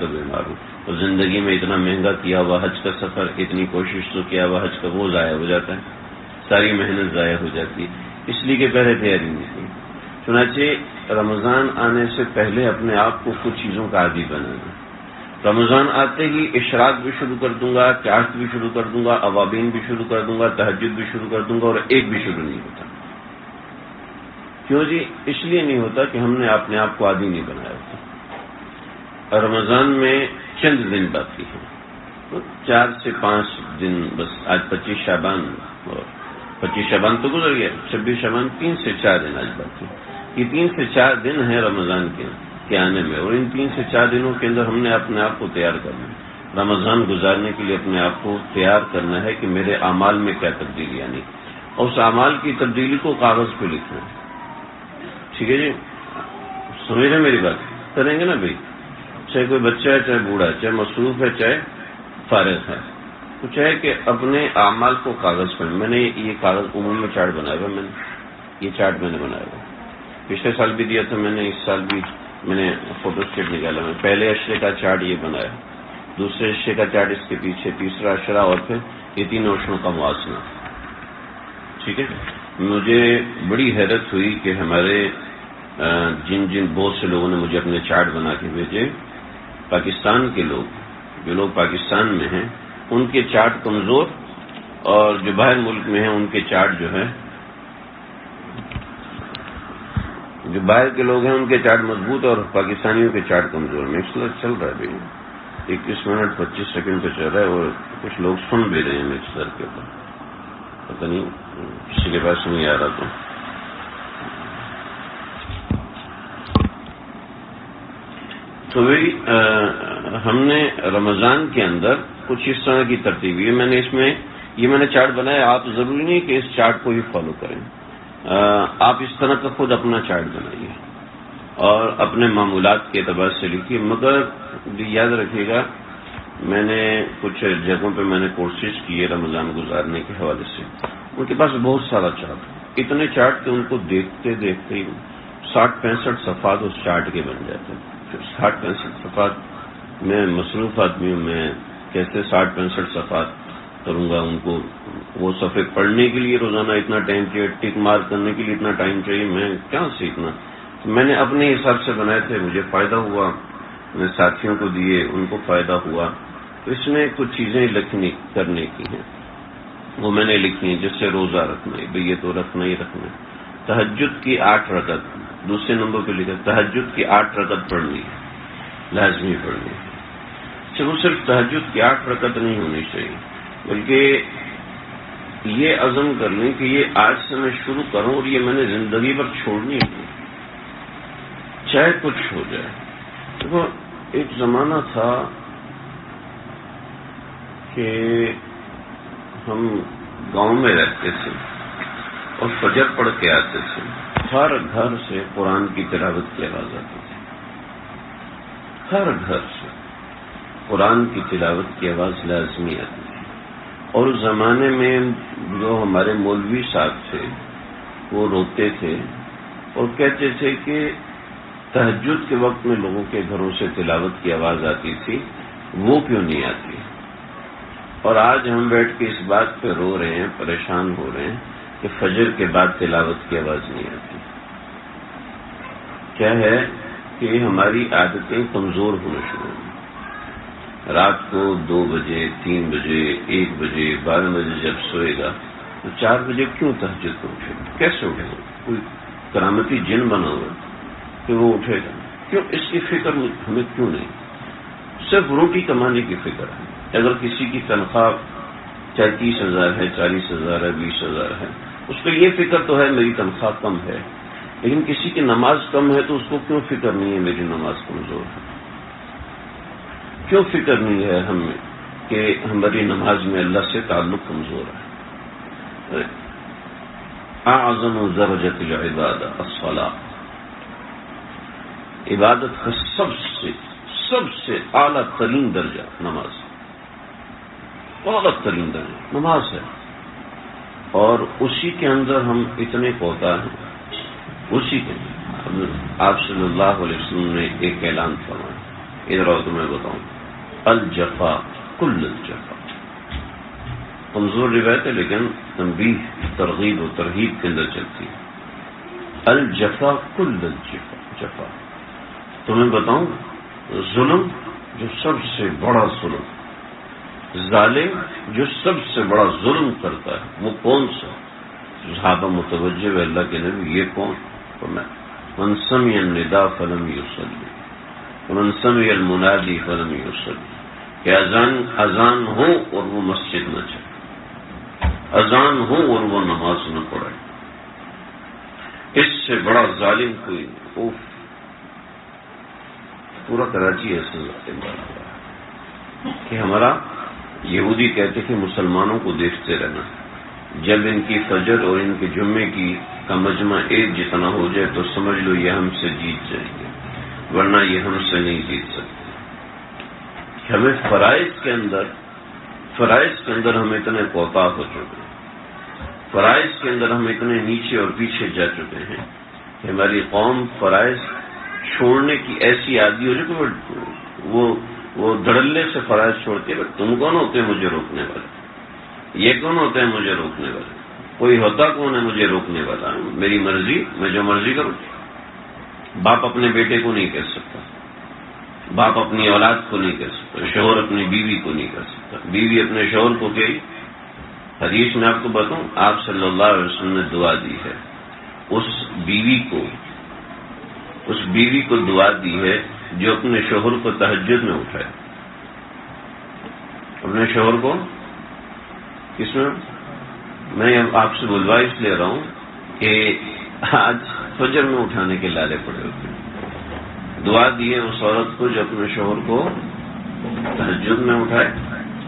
بیمار ہوں۔ تو زندگی میں اتنا مہنگا کیا ہوا حج کا سفر، اتنی کوشش تو کیا ہوا حج کا، وہ ضائع ہو جاتا ہے، ساری محنت ضائع ہو جاتی ہے، اس لیے کہ پہلے تیاری نہیں کی۔ چنانچہ رمضان آنے سے پہلے اپنے آپ کو کچھ چیزوں کا عادی بنانا۔ رمضان آتے ہی اشراق بھی شروع کر دوں گا، چاشت بھی شروع کر دوں گا، اوابین بھی شروع کر دوں گا، تہجد بھی شروع کر دوں گا، اور ایک بھی شروع نہیں ہوتا۔ کیوں جی؟ اس لیے نہیں ہوتا کہ ہم نے اپنے آپ کو عادی نہیں بنایا ہوتا۔ رمضان میں چند دن باقی ہیں، 4 سے 5 دن بس۔ آج 25 شعبان، اور 25 شعبان تو گزر گیا، 26 شعبان، 3 سے 4 دن آج باقی۔ یہ 3 سے 4 دن ہیں رمضان کے آنے میں، اور ان 3 سے 4 دنوں کے اندر ہم نے اپنے آپ کو تیار کرنا ہے۔ رمضان گزارنے کے لیے اپنے آپ کو تیار کرنا ہے کہ میرے اعمال میں کیا تبدیلی آنی، اور اس اعمال کی تبدیلی کو کاغذ پہ لکھنا ہے۔ ٹھیک ہے جی؟ سمجھ رہے میری بات؟ کریں گے نا بھائی؟ چاہے کوئی بچہ ہے، چاہے بوڑھا ہے، چاہے مصروف ہے، چاہے فارغ ہے، تو چاہے کہ اپنے اعمال کو کاغذ پر۔ میں نے یہ کاغذ عموم میں چارٹ بنایا ہوا، میں نے یہ چارٹ میں نے بنایا ہوا، پچھلے سال بھی دیا تھا میں نے، اس سال بھی میں نے فوٹو اسٹیٹ نکالا۔ میں پہلے اشرے کا چارٹ یہ بنایا، دوسرے اشرے کا چارٹ اس کے پیچھے، تیسرا اشرا، اور پھر یہ 3 اشروں کا موازنہ۔ ٹھیک ہے؟ مجھے بڑی حیرت ہوئی کہ ہمارے جن بہت سے لوگوں نے مجھے اپنے چارٹ بنا کے بھیجے، پاکستان کے لوگ، جو لوگ پاکستان میں ہیں ان کے چارٹ کمزور، اور جو باہر ملک میں ہیں ان کے چارٹ جو ہے، جو باہر کے لوگ ہیں ان کے چارٹ مضبوط اور پاکستانیوں کے چارٹ کمزور۔ مکسر چل رہا ہے بھائی، 21 منٹ 25 سیکنڈ پہ چل رہا ہے، اور کچھ لوگ سن بھی رہے ہیں مکسر کے اوپر، پتہ نہیں کسی کے پاس نہیں آ رہا۔ تو بھائی ہم نے رمضان کے اندر کچھ اس طرح کی ترتیب ہے، میں نے چارٹ بنایا۔ آپ ضروری نہیں کہ اس چارٹ کو ہی فالو کریں، آپ اس طرح کا خود اپنا چارٹ بنائیے اور اپنے معمولات کے اعتبار سے لکھیے۔ مگر یاد رکھیے گا، میں نے کچھ جگہوں پہ میں نے کورسز کیے رمضان گزارنے کے حوالے سے، ان کے پاس بہت سارا چارٹ، اتنے چارٹ کہ ان کو دیکھتے دیکھتے ہی 60-65 صفحات اس چارٹ کے بن جاتے ہیں۔ 60-65 صفحات، میں مصروف آدمی ہوں، میں کیسے 60-65 صفحات کروں گا؟ ان کو وہ صفحے پڑھنے کے لیے روزانہ اتنا ٹائم چاہیے، ٹک مارک کرنے کے لیے اتنا ٹائم چاہیے، میں کیا سیکھنا؟ میں نے اپنے حساب سے بنائے تھے، مجھے فائدہ ہوا، میں ساتھیوں کو دیے، ان کو فائدہ ہوا۔ تو اس میں کچھ چیزیں کرنے کی ہیں، وہ میں نے لکھی ہیں، جس سے روزہ رکھنا ہے، بھئی یہ تو رکھنا ہی رکھنا ہے۔ تہجد کی 8 رکعت، دوسرے نمبر پہ لکھا تہجد کی 8 رکعت پڑھنی ہے، لازمی پڑھنی ہے۔ چلو صرف تہجد کی 8 رکعت نہیں ہونی چاہیے، بلکہ یہ عزم کر لیں کہ یہ آج سے میں شروع کروں، اور یہ میں نے زندگی بھر چھوڑنی ہے، چاہے کچھ ہو جائے۔ دیکھو ایک زمانہ تھا کہ ہم گاؤں میں رہتے تھے اور فجر پڑھ کے آتے تھے، ہر گھر سے قرآن کی تلاوت کی آواز آتی تھی، ہر گھر سے قرآن کی تلاوت کی آواز لازمی آتی تھی۔ اور اس زمانے میں جو ہمارے مولوی صاحب تھے وہ روتے تھے اور کہتے تھے کہ تہجد کے وقت میں لوگوں کے گھروں سے تلاوت کی آواز آتی تھی، وہ کیوں نہیں آتی؟ اور آج ہم بیٹھ کے اس بات پہ رو رہے ہیں، پریشان ہو رہے ہیں کہ فجر کے بعد تلاوت کی آواز نہیں آتی۔ کیا ہے کہ ہماری عادتیں کمزور ہونا شروع ہوئی۔ رات کو 2 بجے، 3 بجے، 1 بجے، 12 بجے جب سوئے گا تو 4 بجے کیوں تہجد کو اٹھے گا؟ کیسے اٹھے گا؟ کوئی کرامتی جن بنا ہوا کہ وہ اٹھے گا؟ کیوں؟ اس کی فکر ہمیں کیوں نہیں؟ صرف روٹی کمانے کی فکر ہے۔ اگر کسی کی تنخواہ چاہے 30,000 ہے، 40,000 ہے، 20,000 ہے، اس کو یہ فکر تو ہے میری تنخواہ کم ہے، لیکن کسی کی نماز کم ہے تو اس کو کیوں فکر نہیں ہے میری نماز کمزور ہے؟ کیوں فکر نہیں ہے ہمیں کہ ہماری نماز میں اللہ سے تعلق کمزور ہے؟ اعظم درجۃ العبادہ الصلاۃ، عبادت کا سب سے اعلیٰ ترین درجہ نماز، اعلیٰ ترین درجہ نماز ہے، اور اسی کے اندر ہم اتنے کوتا ہیں۔ اسی کے آپ صلی اللہ علیہ وسلم نے ایک اعلان فرمایا، ادھر آؤ تو میں بتاؤں، الجفا کل الجفا، کمزور روایت ہے لیکن تنبیہ، ترغیب و ترہیب کے اندر چلتی ہے۔ الجفا کل الجفا، تو میں بتاؤں ظلم جو سب سے بڑا ظلم، ظالم جو سب سے بڑا ظلم کرتا ہے وہ کون سا؟ صحابہ متوجہ ہے اللہ کے نبی، یہ کون؟ من سمع النداء فلم یصلی ومن سمع المنادی فلم یصلی، کہ اذان ہو اور وہ مسجد نہ چلے، اذان ہو اور وہ نماز نہ پڑھے، اس سے بڑا ظالم کوئی نہیں۔ پورا کراچی ایسے ظالم بنا ہوا ہے کہ ہمارا یہودی کہتے کہ مسلمانوں کو دیکھتے رہنا، جب ان کی فجر اور ان کے جمعے کا مجمع ایک جتنا ہو جائے تو سمجھ لو یہ ہم سے جیت جائیں گے، ورنہ یہ ہم سے نہیں جیت سکتے۔ ہمیں فرائض کے اندر ہم اتنے کوتاہ ہو چکے ہیں، فرائض کے اندر ہم اتنے نیچے اور پیچھے جا چکے ہیں کہ ہماری قوم فرائض چھوڑنے کی ایسی عادی ہو جائے کہ وہ دھڑلے سے فرائض چھوڑتی ہے۔ تم کون ہوتے ہیں مجھے روکنے والے؟ یہ کون ہوتے ہیں مجھے روکنے والے؟ کوئی ہوتا کون ہے مجھے روکنے والا؟ میری مرضی، میں جو مرضی کروں۔ باپ اپنے بیٹے کو نہیں کہہ سکتا، باپ اپنی اولاد کو نہیں کہہ سکتا، شوہر اپنی بیوی کو نہیں کہہ سکتا، بیوی اپنے شوہر کو کہی۔ حدیث میں آپ کو بتاؤں، آپ صلی اللہ علیہ وسلم نے دعا دی ہے، اس بیوی کو دعا دی ہے جو اپنے شوہر کو تہجد میں اٹھائے۔ اپنے شوہر کو کس میں آپ سے بلوا اس لیے رہا ہوں کہ آج فجر میں اٹھانے کے لالے پڑے ہوتے ہیں۔ دعا دی ہے اس عورت کو جو اپنے شوہر کو تہجد میں اٹھائے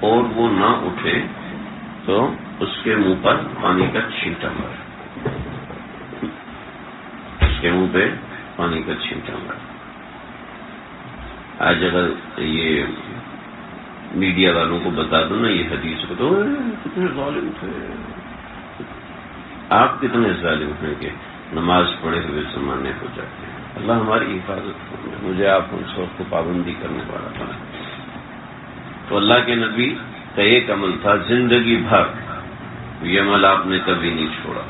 اور وہ نہ اٹھے تو اس کے منہ پر پانی کا چھینٹا مارے، اس کے منہ پہ پانی کا چھینٹا مارے۔ آج اگر یہ میڈیا والوں کو بتا دو نا یہ حدیث کو تو کتنے ظالم تھے، آپ کتنے ظالم ہیں کہ نماز پڑھے ہوئے زمانے ہو جاتے ہیں۔ اللہ ہماری حفاظت کرے، مجھے آپ ان سب کو پابندی کرنے والا بنائے۔ تو اللہ کے نبی کا ایک عمل تھا، زندگی بھر یہ عمل آپ نے کبھی نہیں چھوڑا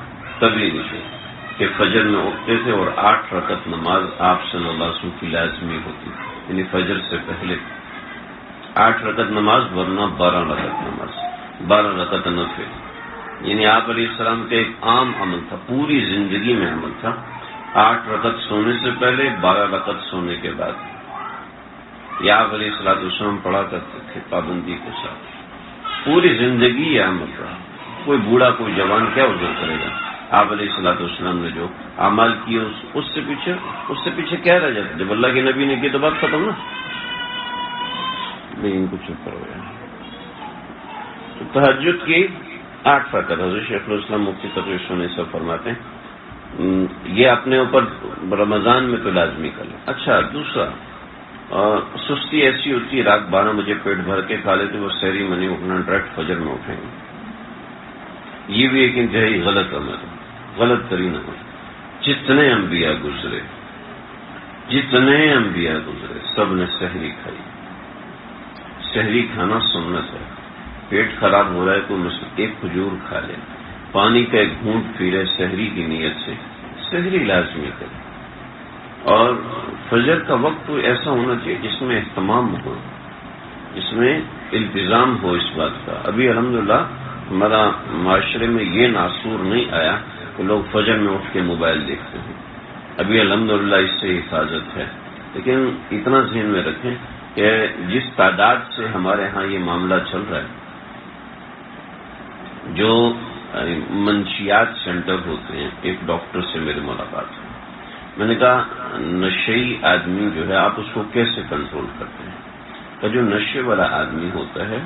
کہ فجر میں اٹھتے تھے اور 8 رکعت نماز آپ صلی اللہ علیہ وسلم کی لازمی ہوتی، یعنی فجر سے پہلے 8 رکعت نماز، ورنہ 12 رکعت نماز، 12 رکعت نفل، یعنی آپ علیہ السلام کا ایک عام عمل تھا، پوری زندگی میں عمل تھا۔ 8 رکعت سونے سے پہلے، 12 رکعت سونے کے بعد، یہ آپ علیہ السلام پڑھا کرتے تھے پابندی کے ساتھ، پوری زندگی یہ عمل رہا۔ کوئی بوڑھا کوئی جوان کیا عذر کرے گا؟ آپ علیہ السلام نے جو اعمال کیے اس سے پیچھے کیا رہ جاتا؟ جب اللہ کے نبی نے کی تو بات ختم نا، لیکن کچھ چپ کر گیا۔ تو تہجد کی 8 رکعت حضرت شیخ الاسلام مفتی تقی السنہ سے فرماتے ہیں یہ اپنے اوپر رمضان میں تو لازمی کر لیں۔ اچھا، دوسرا، سستی ایسی ہوتی ہے رات 12 بجے پیٹ بھر کے کھا لیتے، وہ سحری میں نہیں اٹھنا، ڈائریکٹ فجر میں اٹھیں گے، یہ بھی ایک انتہائی غلط عمل ہے، غلط ترین عمل۔ جتنے انبیاء گزرے سب نے سحری کھائی۔ سحری کھانا سنت ہے، پیٹ خراب ہو رہا ہے تو ایک کھجور کھا لے، پانی کا ایک گھونٹ پی لے سحری کی نیت سے، سحری لازمی کرے۔ اور فجر کا وقت تو ایسا ہونا چاہیے جس میں اہتمام ہو، جس میں التزام ہو اس بات کا۔ ابھی الحمدللہ ہمارا معاشرے میں یہ ناصور نہیں آیا کہ لوگ فجر میں اٹھ کے موبائل دیکھتے ہیں، ابھی الحمدللہ اس سے حفاظت ہے۔ لیکن اتنا ذہن میں رکھیں کہ جس تعداد سے ہمارے ہاں یہ معاملہ چل رہا ہے، جو منشیات سینٹر ہوتے ہیں، ایک ڈاکٹر سے میری ملاقات ہوئی، میں نے کہا نشئی آدمی جو ہے آپ اس کو کیسے کنٹرول کرتے ہیں؟ کہ جو نشے والا آدمی ہوتا ہے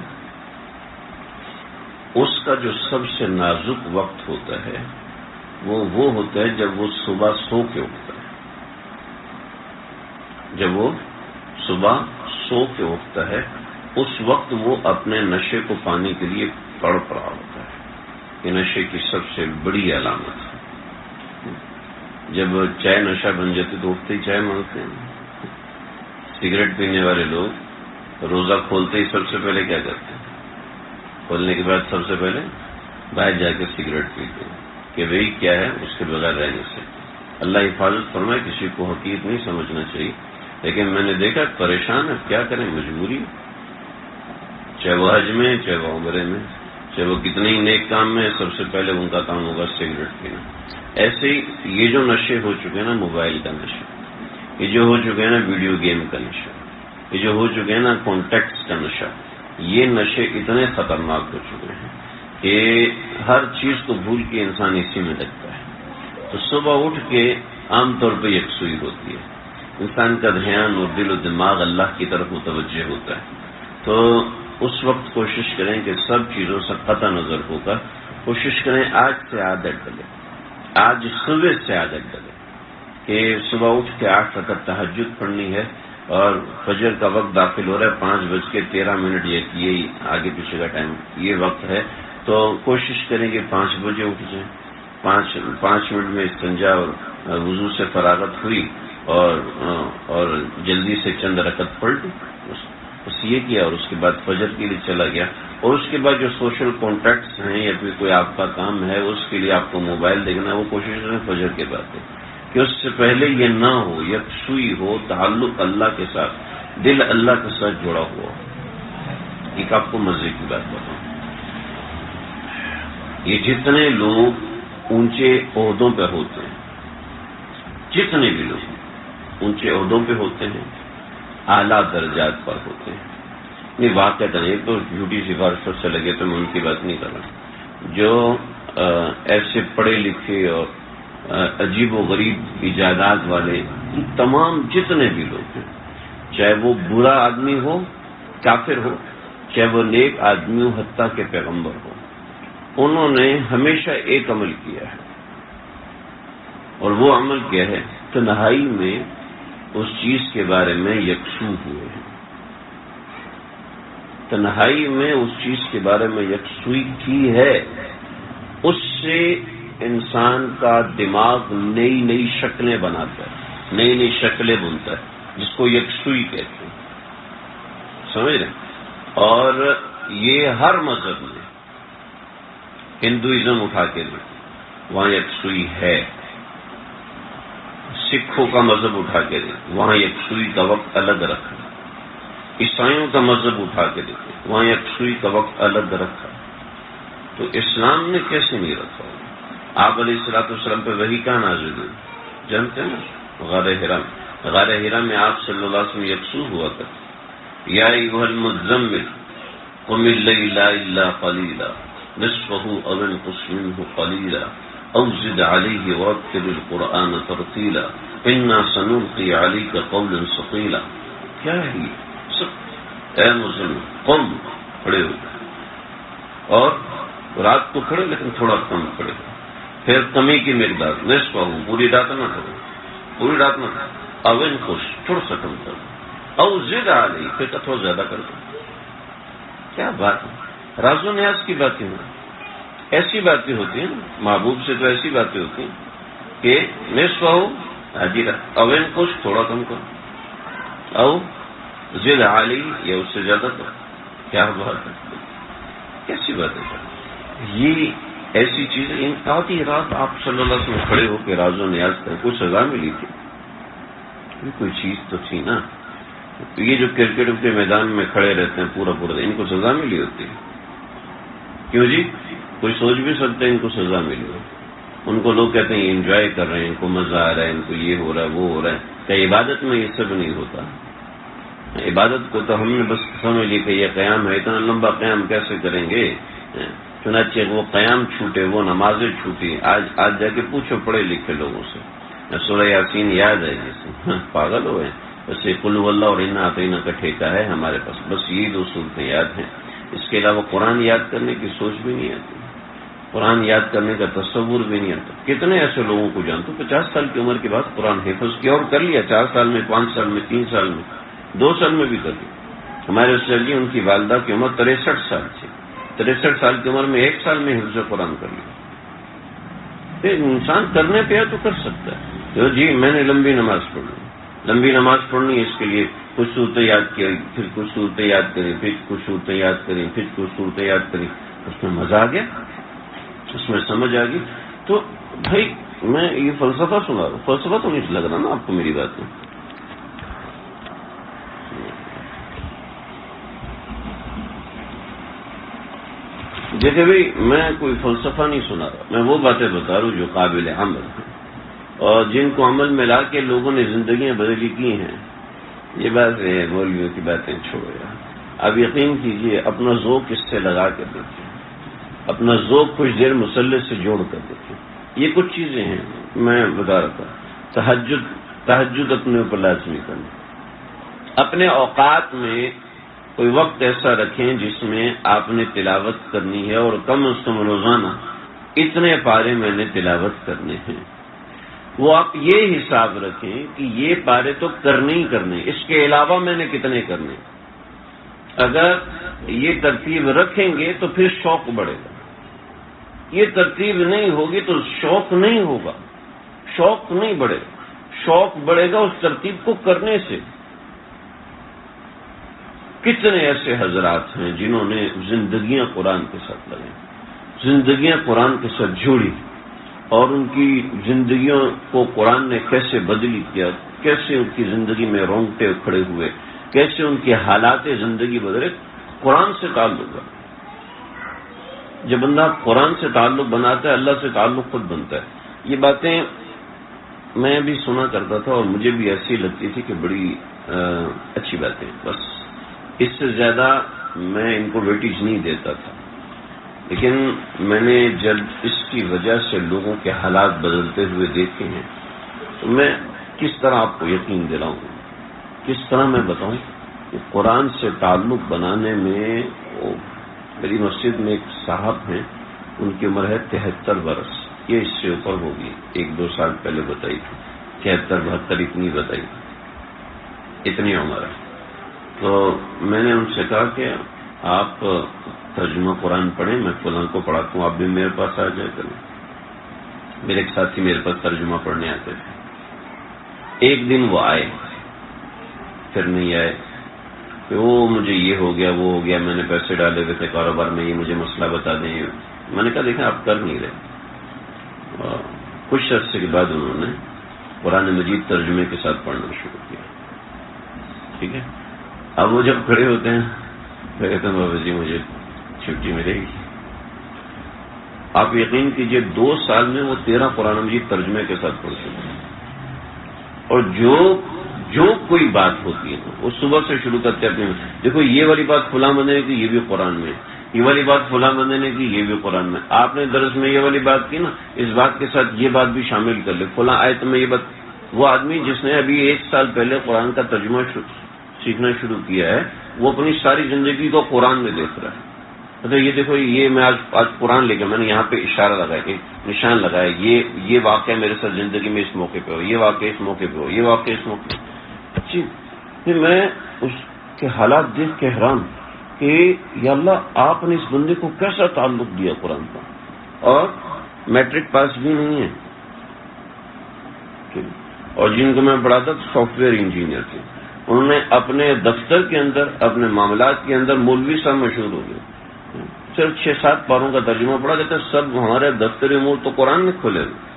اس کا جو سب سے نازک وقت ہوتا ہے وہ ہوتا ہے جب وہ صبح سو کے اٹھتا ہے، جب وہ صبح سو کے اٹھتا ہے اس وقت وہ اپنے نشے کو پانے کے لیے تڑپ رہا ہوتا ہے۔ یہ نشے کی سب سے بڑی علامت ہے۔ جب چائے نشہ بن جاتی تو اٹھتے ہی چائے مانگتے ہیں۔ سگریٹ پینے والے لوگ روزہ کھولتے ہی سب سے پہلے کیا کرتے ہیں؟ کھولنے کے بعد سب سے پہلے باہر جا کے سگریٹ پیتے ہیں کہ بھئی کیا ہے اس کے بغیر رہنے سے۔ اللہ حفاظت فرمائے، کسی کو حقیق نہیں سمجھنا چاہیے۔ لیکن میں نے دیکھا پریشان ہے، کیا کریں، مجبوری، چاہے وہ حج میں، چاہے وہ عمرے میں، چاہے وہ کتنے ہی نیک کام میں، سب سے پہلے ان کا کام ہوگا سگریٹ پینا۔ ایسے ہی یہ جو نشے ہو چکے ہیں نا، موبائل کا نشہ، یہ جو ہو چکے ہیں نا ویڈیو گیم کا نشہ، یہ جو ہو چکے ہیں نا کانٹیکٹس کا نشہ، یہ نشے اتنے خطرناک ہو چکے ہیں کہ ہر چیز کو بھول کے انسان اسی میں لگتا ہے۔ تو صبح اٹھ کے عام طور پہ یکسوئی ہوتی ہے، انسان کا دھیان اور دل و دماغ اللہ کی طرف متوجہ ہوتا ہے۔ تو اس وقت کوشش کریں کہ سب چیزوں سے قطع نظر ہو کر کوشش کریں آج سے عادت ڈلے، آج صبح سے عادت ڈلے کہ صبح اٹھ کے 8 رکعت تہجد پڑھنی ہے، اور فجر کا وقت داخل ہو رہا ہے 5:13، یہ آگے پیچھے کا ٹائم، یہ وقت ہے، تو کوشش کریں کہ 5 بجے اٹھ جائیں، 5 منٹ میں استنجا اور وضو سے فراغت ہوئی اور جلدی سے چند رکعت پڑھ لی، بس یہ کیا، اور اس کے بعد فجر کے لیے چلا گیا۔ اور اس کے بعد جو سوشل کانٹیکٹس ہیں یا پھر کوئی آپ کا کام ہے اس کے لیے آپ کو موبائل دیکھنا ہے، وہ کوشش کریں فجر کے بعد کہ اس سے پہلے یہ نہ ہو، یکسوئی ہو، تعلق اللہ کے ساتھ، دل اللہ کے ساتھ جڑا ہوا ہو۔ ایک آپ کو مزے کی بات بتاؤں، یہ جتنے لوگ اونچے عہدوں پہ ہوتے ہیں، جتنے بھی لوگ اونچے عہدوں پہ ہوتے ہیں، اعلیٰ درجات پر ہوتے ہیں، نہیں واقعہ نہیں تو جھوٹی سفارشوں سے لگے تو میں ان کی بات نہیں کر رہا، جو ایسے پڑھے لکھے اور عجیب و غریب ایجادات والے تمام جتنے بھی لوگ ہیں، چاہے وہ برا آدمی ہو، کافر ہو، چاہے وہ نیک آدمی ہو، حتیٰ کہ پیغمبر ہو، انہوں نے ہمیشہ ایک عمل کیا ہے، اور وہ عمل کیا ہے، تنہائی میں اس چیز کے بارے میں یکسو ہوئے ہیں، تنہائی میں اس چیز کے بارے میں یکسوئی کی ہے، اس سے انسان کا دماغ نئی نئی شکلیں بناتا ہے، نئی نئی شکلیں بنتا ہے، جس کو یکسوئی کہتے ہیں، سمجھ رہے ہیں؟ اور یہ ہر مذہب میں، ہندوازم اٹھا کے دیکھیں وہاں یکسوئی ہے، سکھوں کا مذہب اٹھا کے دیکھیں وہاں یکسوئی کا وقت الگ رکھا، عیسائیوں کا مذہب اٹھا کے دیکھیں وہاں یکسوئی کا وقت الگ رکھا، تو اسلام نے کیسے نہیں رکھا؟ آپ علیہ الصلوۃ والسلام پہ وحی کہاں نازل ہوئی جانتے ہیں نا؟ غار ہرا میں آپ صلی اللہ علیہ وسلم یکسو ہوا کرتے، یا ایھا المزمل قم اللیل الا قلیلا نصفہ او انقص منہ قلیلا او زد علیہ ورتل القرآن ترتیلا انا سنلقی علیک قولا ثقیلا۔ کیا ہے یہ؟ اے مزمل قم، کھڑے ہو، اور رات کو کھڑے لیکن تھوڑا کم کھڑے ہو، پھر کمی کی مقدار نصف ہو، پوری رات نہ کرو، پوری رات نہ کرو، او انقص، تھوڑا سا کم کرو، او زد علیہ، پھر تھوڑا زیادہ کر دو۔ کیا بات ہے، راز و نیاز کی باتیں ہیں، ایسی باتیں ہوتی ہیں، محبوب سے تو ایسی باتیں ہوتی ہیں کہ نصف ہو آدھی رات، او انقص، تھوڑا کم کرو، او زد علیہ، یا اس سے زیادہ کرو۔ کیا بات ہے، کیسی بات ہے؟ یہ ایسی چیزیں، ان آدھی رات آپ صلی اللہ علیہ وسلم کھڑے ہو کے راز و نیاز کریں، کوئی سزا ملی تھی؟ کوئی چیز تو تھی نا۔ یہ جو کرکٹ کے میدان میں کھڑے رہتے ہیں پورا دن، ان کو سزا ملی ہوتی ہے؟ کیوں جی؟ کوئی سوچ بھی سکتا ہے ان کو سزا ملی ہو؟ ان کو لوگ کہتے ہیں انجوائے کر رہے ہیں، ان کو مزہ آ رہا ہے، ان کو یہ ہو رہا ہے، وہ ہو رہا ہے۔ کیا عبادت میں یہ سب نہیں ہوتا؟ عبادت کو تو ہم نے بس سمجھ لی کہ یہ قیام ہے، اتنا لمبا قیام کیسے کریں گے؟ چنانچہ وہ قیام چھوٹے، وہ نمازیں چھوٹی۔ آج جا کے پوچھو پڑھے لکھے لوگوں سے، سورہ یاسین یاد ہے جیسے پاگل ہوئے، بس قل هو اللہ اور انا اعطیناک کا ٹھیکہ ہے ہمارے پاس، بس یہ 2 صورتیں یاد ہیں، اس کے علاوہ قرآن یاد کرنے کی سوچ بھی نہیں آتی، قرآن یاد کرنے کا تصور بھی نہیں آتا۔ کتنے ایسے لوگوں کو جانتے 50 سال کی عمر کے بعد قرآن حفظ کیا اور کر لیا، 4 سال میں، 5 سال میں، 3 سال میں، 2 سال میں بھی کر لیا۔ ہمارے اسٹڈی ان کی والدہ کی عمر 63 سال تھی، 63 سال کی عمر میں 1 سال میں حفظ قرآن کر لیا۔ انسان کرنے پہ ہے تو کر سکتا ہے۔ تو جی میں نے لمبی نماز پڑھنی، لمبی نماز پڑھنی، اس کے لیے کچھ صورتیں یاد کی، پھر کچھ صورتیں یاد کریں، پھر کچھ صورتیں یاد کریں، پھر کچھ صورتیں یاد کریں، اس میں مزہ آ گیا، اس میں سمجھ آ گئی۔ تو بھائی میں یہ فلسفہ سنا رہا ہوں، فلسفہ تو نہیں لگ رہا نا آپ کو میری بات میں؟ دیکھیں بھائی، میں کوئی فلسفہ نہیں سنا رہا، میں وہ باتیں بتا رہا ہوں جو قابل عمل ہیں اور جن کو عمل میں لا کے لوگوں نے زندگیاں بدلی کی ہیں. یہ بات ہے مولویوں کی باتیں چھوڑو یار. اب یقین کیجئے اپنا ذوق اس سے لگا کر دیکھیں، اپنا ذوق کچھ دیر مسلح سے جوڑ کر دیکھیں. یہ کچھ چیزیں ہیں میں بتا رہا تھا. تہجد اپنے اوپر لازمی کرنا. اپنے اوقات میں کوئی وقت ایسا رکھیں جس میں آپ نے تلاوت کرنی ہے اور کم از کم روزانہ اتنے پارے میں نے تلاوت کرنے ہیں. وہ آپ یہ حساب رکھیں کہ یہ پارے تو کرنے ہی کرنے، اس کے علاوہ میں نے کتنے کرنے. اگر یہ ترتیب رکھیں گے تو پھر شوق بڑھے گا. یہ ترتیب نہیں ہوگی تو شوق نہیں ہوگا، شوق نہیں بڑھے گا. شوق بڑھے گا اس ترتیب کو کرنے سے. کتنے ایسے حضرات ہیں جنہوں نے زندگیاں قرآن کے ساتھ لگیں، زندگیاں قرآن کے ساتھ جوڑی اور ان کی زندگیوں کو قرآن نے کیسے بدلی کیا، کیسے ان کی زندگی میں رونگٹے کھڑے ہوئے، کیسے ان کے حالات زندگی بدلے. قرآن سے تعلق ہے. جب بندہ قرآن سے تعلق بناتا ہے اللہ سے تعلق خود بنتا ہے. یہ باتیں میں بھی سنا کرتا تھا اور مجھے بھی ایسی لگتی تھی کہ بڑی اچھی باتیں، بس اس سے زیادہ میں ان کو ویٹیج نہیں دیتا تھا. لیکن میں نے جب اس کی وجہ سے لوگوں کے حالات بدلتے ہوئے دیکھے ہیں تو میں کس طرح آپ کو یقین دلاؤں، کس طرح میں بتاؤں کہ قرآن سے تعلق بنانے میں میری مسجد میں ایک صاحب ہیں، ان کی عمر ہے 73 برس. یہ اس سے اوپر ہوگی، 1-2 سال پہلے بتائی تھی. 73-72 اتنی بتائی، اتنی عمر ہے. تو میں نے ان سے کہا کہ آپ ترجمہ قرآن پڑھیں، میں فلاں کو پڑھاتا ہوں، آپ بھی میرے پاس آ جائے کریں. میرے ایک ساتھی میرے پاس ترجمہ پڑھنے آتے تھے. ایک دن وہ آئے، پھر نہیں آئے کہ وہ مجھے یہ ہو گیا وہ ہو گیا، میں نے پیسے ڈالے ہوئے تھے کاروبار میں، یہ مجھے مسئلہ بتا دیں. میں نے کہا دیکھیں آپ کر نہیں رہے. کچھ عرصے کے بعد انہوں نے قرآن مجید ترجمے کے ساتھ پڑھنا شروع کیا. ٹھیک ہے. اب وہ جب کھڑے ہوتے ہیں میں کہتا ہوں بابا جی مجھے چھٹی ملے گی. آپ یقین کیجئے 2 سال میں وہ 13 قرآن مجید ترجمے کے ساتھ پڑھ چکے ہیں. اور جو کوئی بات ہوتی ہے وہ صبح سے شروع کرتے اپنے دیکھو یہ والی بات فلاں بندے نے کی یہ بھی قرآن میں، یہ والی بات فلاں بندے نے کی یہ بھی قرآن میں. آپ نے درس میں یہ والی بات کی نا، اس بات کے ساتھ یہ بات بھی شامل کر لے. فلاں آیت میں یہ بات. وہ آدمی جس نے ابھی 1 سال پہلے قرآن کا ترجمہ سیکھنا شروع کیا ہے وہ اپنی ساری زندگی کو قرآن میں دیکھ رہا ہے. اچھا یہ دیکھو یہ میں آج قرآن لے کے میں نے یہاں پہ اشارہ لگایا، ایک نشان لگایا، یہ واقعہ میرے ساتھ زندگی میں اس موقع پہ ہو، یہ واقعہ اس موقع پہ ہو، یہ واقعہ اس موقع پہ. اچھی پھر میں اس کے حالات دیکھ کے حیران کہ یا اللہ آپ نے اس بندے کو کیسا تعلق دیا قرآن کا، اور میٹرک پاس بھی نہیں ہے. اور جن کو میں پڑھاتا سافٹ ویئر انجینئر تھے، انہوں نے اپنے دفتر کے اندر اپنے معاملات کے اندر مولوی صاحب مشہور ہو گئے. صرف 6-7 پاروں کا ترجمہ پڑھا دیتا. سب ہمارے دفتری امور تو قرآن نے کھولے ہوئے،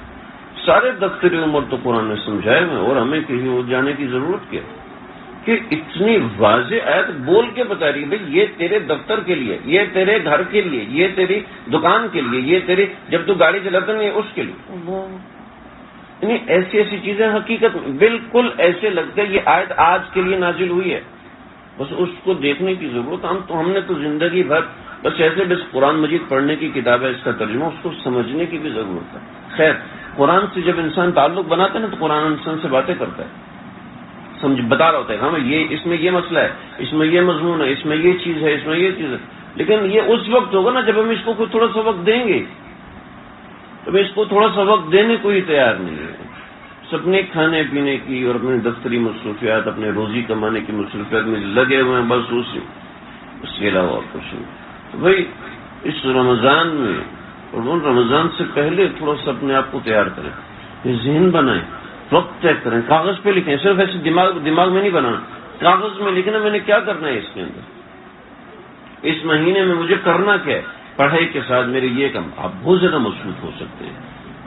سارے دفتری امور تو قرآن نے سمجھائے ہوئے، اور ہمیں کہیں اور جانے کی ضرورت کیا کہ اتنی واضح آیت بول کے بتا رہی ہے بھائی یہ تیرے دفتر کے لیے، یہ تیرے گھر کے لیے، یہ تیری دکان کے لیے، یہ تیری جب تو گاڑی چلاتا نہیں اس کے لیے. یعنی ایسی ایسی چیزیں حقیقت بالکل ایسے لگتا ہے یہ آیت آج کے لیے نازل ہوئی ہے. بس اس کو دیکھنے کی ضرورت. ہم نے تو زندگی بھر بس ایسے بس قرآن مجید پڑھنے کی کتاب ہے، اس کا ترجمہ اس کو سمجھنے کی بھی ضرورت ہے. خیر قرآن سے جب انسان تعلق بناتا ہے نا تو قرآن انسان سے باتیں کرتا ہے، بتا رہا ہوتا ہے ہاں یہ اس میں یہ مسئلہ ہے، اس میں یہ مضمون ہے، اس میں یہ چیز ہے، اس میں یہ چیز ہے. لیکن یہ اس وقت ہوگا نا جب ہم اس کو کوئی تھوڑا سا وقت دیں گے. تو اس کو تھوڑا سا وقت دینے کو ہی تیار نہیں ہے. اپنے کھانے پینے کی اور اپنے دفتری مصروفیات، اپنے روزی کمانے کی مصروفیات میں لگے ہوئے ہیں بس اس کے علاوہ اور کچھ نہیں. تو بھائی اس رمضان میں اور رمضان سے پہلے تھوڑا سا اپنے آپ کو تیار کریں، ذہن بنائیں، وقت طے کریں، کاغذ پہ لکھیں. صرف ایسے دماغ میں نہیں بنانا، کاغذ میں لکھنا میں نے کیا کرنا ہے اس کے اندر، اس مہینے میں مجھے کرنا کیا ہے. پڑھائی کے ساتھ میرے یہ کام. آپ بہت زیادہ مصروف ہو سکتے ہیں،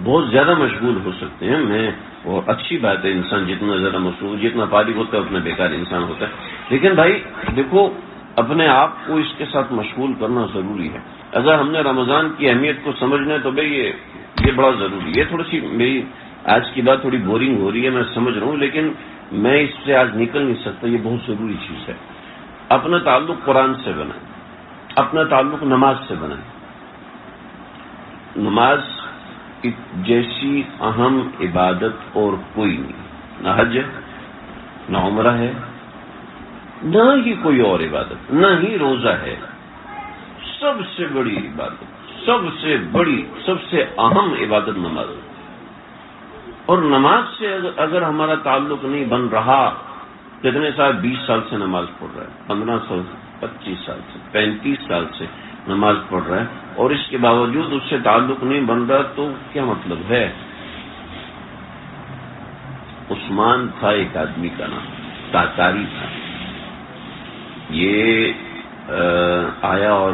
بہت زیادہ مشغول ہو سکتے ہیں. اور اچھی بات ہے انسان جتنا زیادہ مصروف، جتنا فارغ ہوتا ہے اتنا بیکار انسان ہوتا ہے. لیکن بھائی دیکھو اپنے آپ کو اس کے ساتھ مشغول کرنا ضروری ہے. اگر ہم نے رمضان کی اہمیت کو سمجھنا ہے تو بھئی یہ بڑا ضروری ہے. یہ تھوڑی سی میری آج کی بات تھوڑی بورنگ ہو رہی ہے، میں سمجھ رہا ہوں، لیکن میں اس سے آج نکل نہیں سکتا. یہ بہت ضروری چیز ہے. اپنا تعلق قرآن سے بنائیں، اپنا تعلق نماز سے بنائیں. نماز جیسی اہم عبادت اور کوئی نہیں. نہ حج ہے، نہ عمرہ ہے، نہ ہی کوئی اور عبادت، نہ ہی روزہ ہے. سب سے بڑی عبادت، سب سے بڑی، سب سے اہم عبادت نماز ہے. اور نماز سے اگر ہمارا تعلق نہیں بن رہا، کتنے سال، 20 سال سے نماز پڑھ رہا ہے، 15 سال سے، 25 سال سے، 35 سال سے نماز پڑھ رہا ہے، اور اس کے باوجود اس سے تعلق نہیں بن رہا، تو کیا مطلب ہے؟ عثمان تھا ایک آدمی کا نام، تاتاری تھا. یہ آیا اور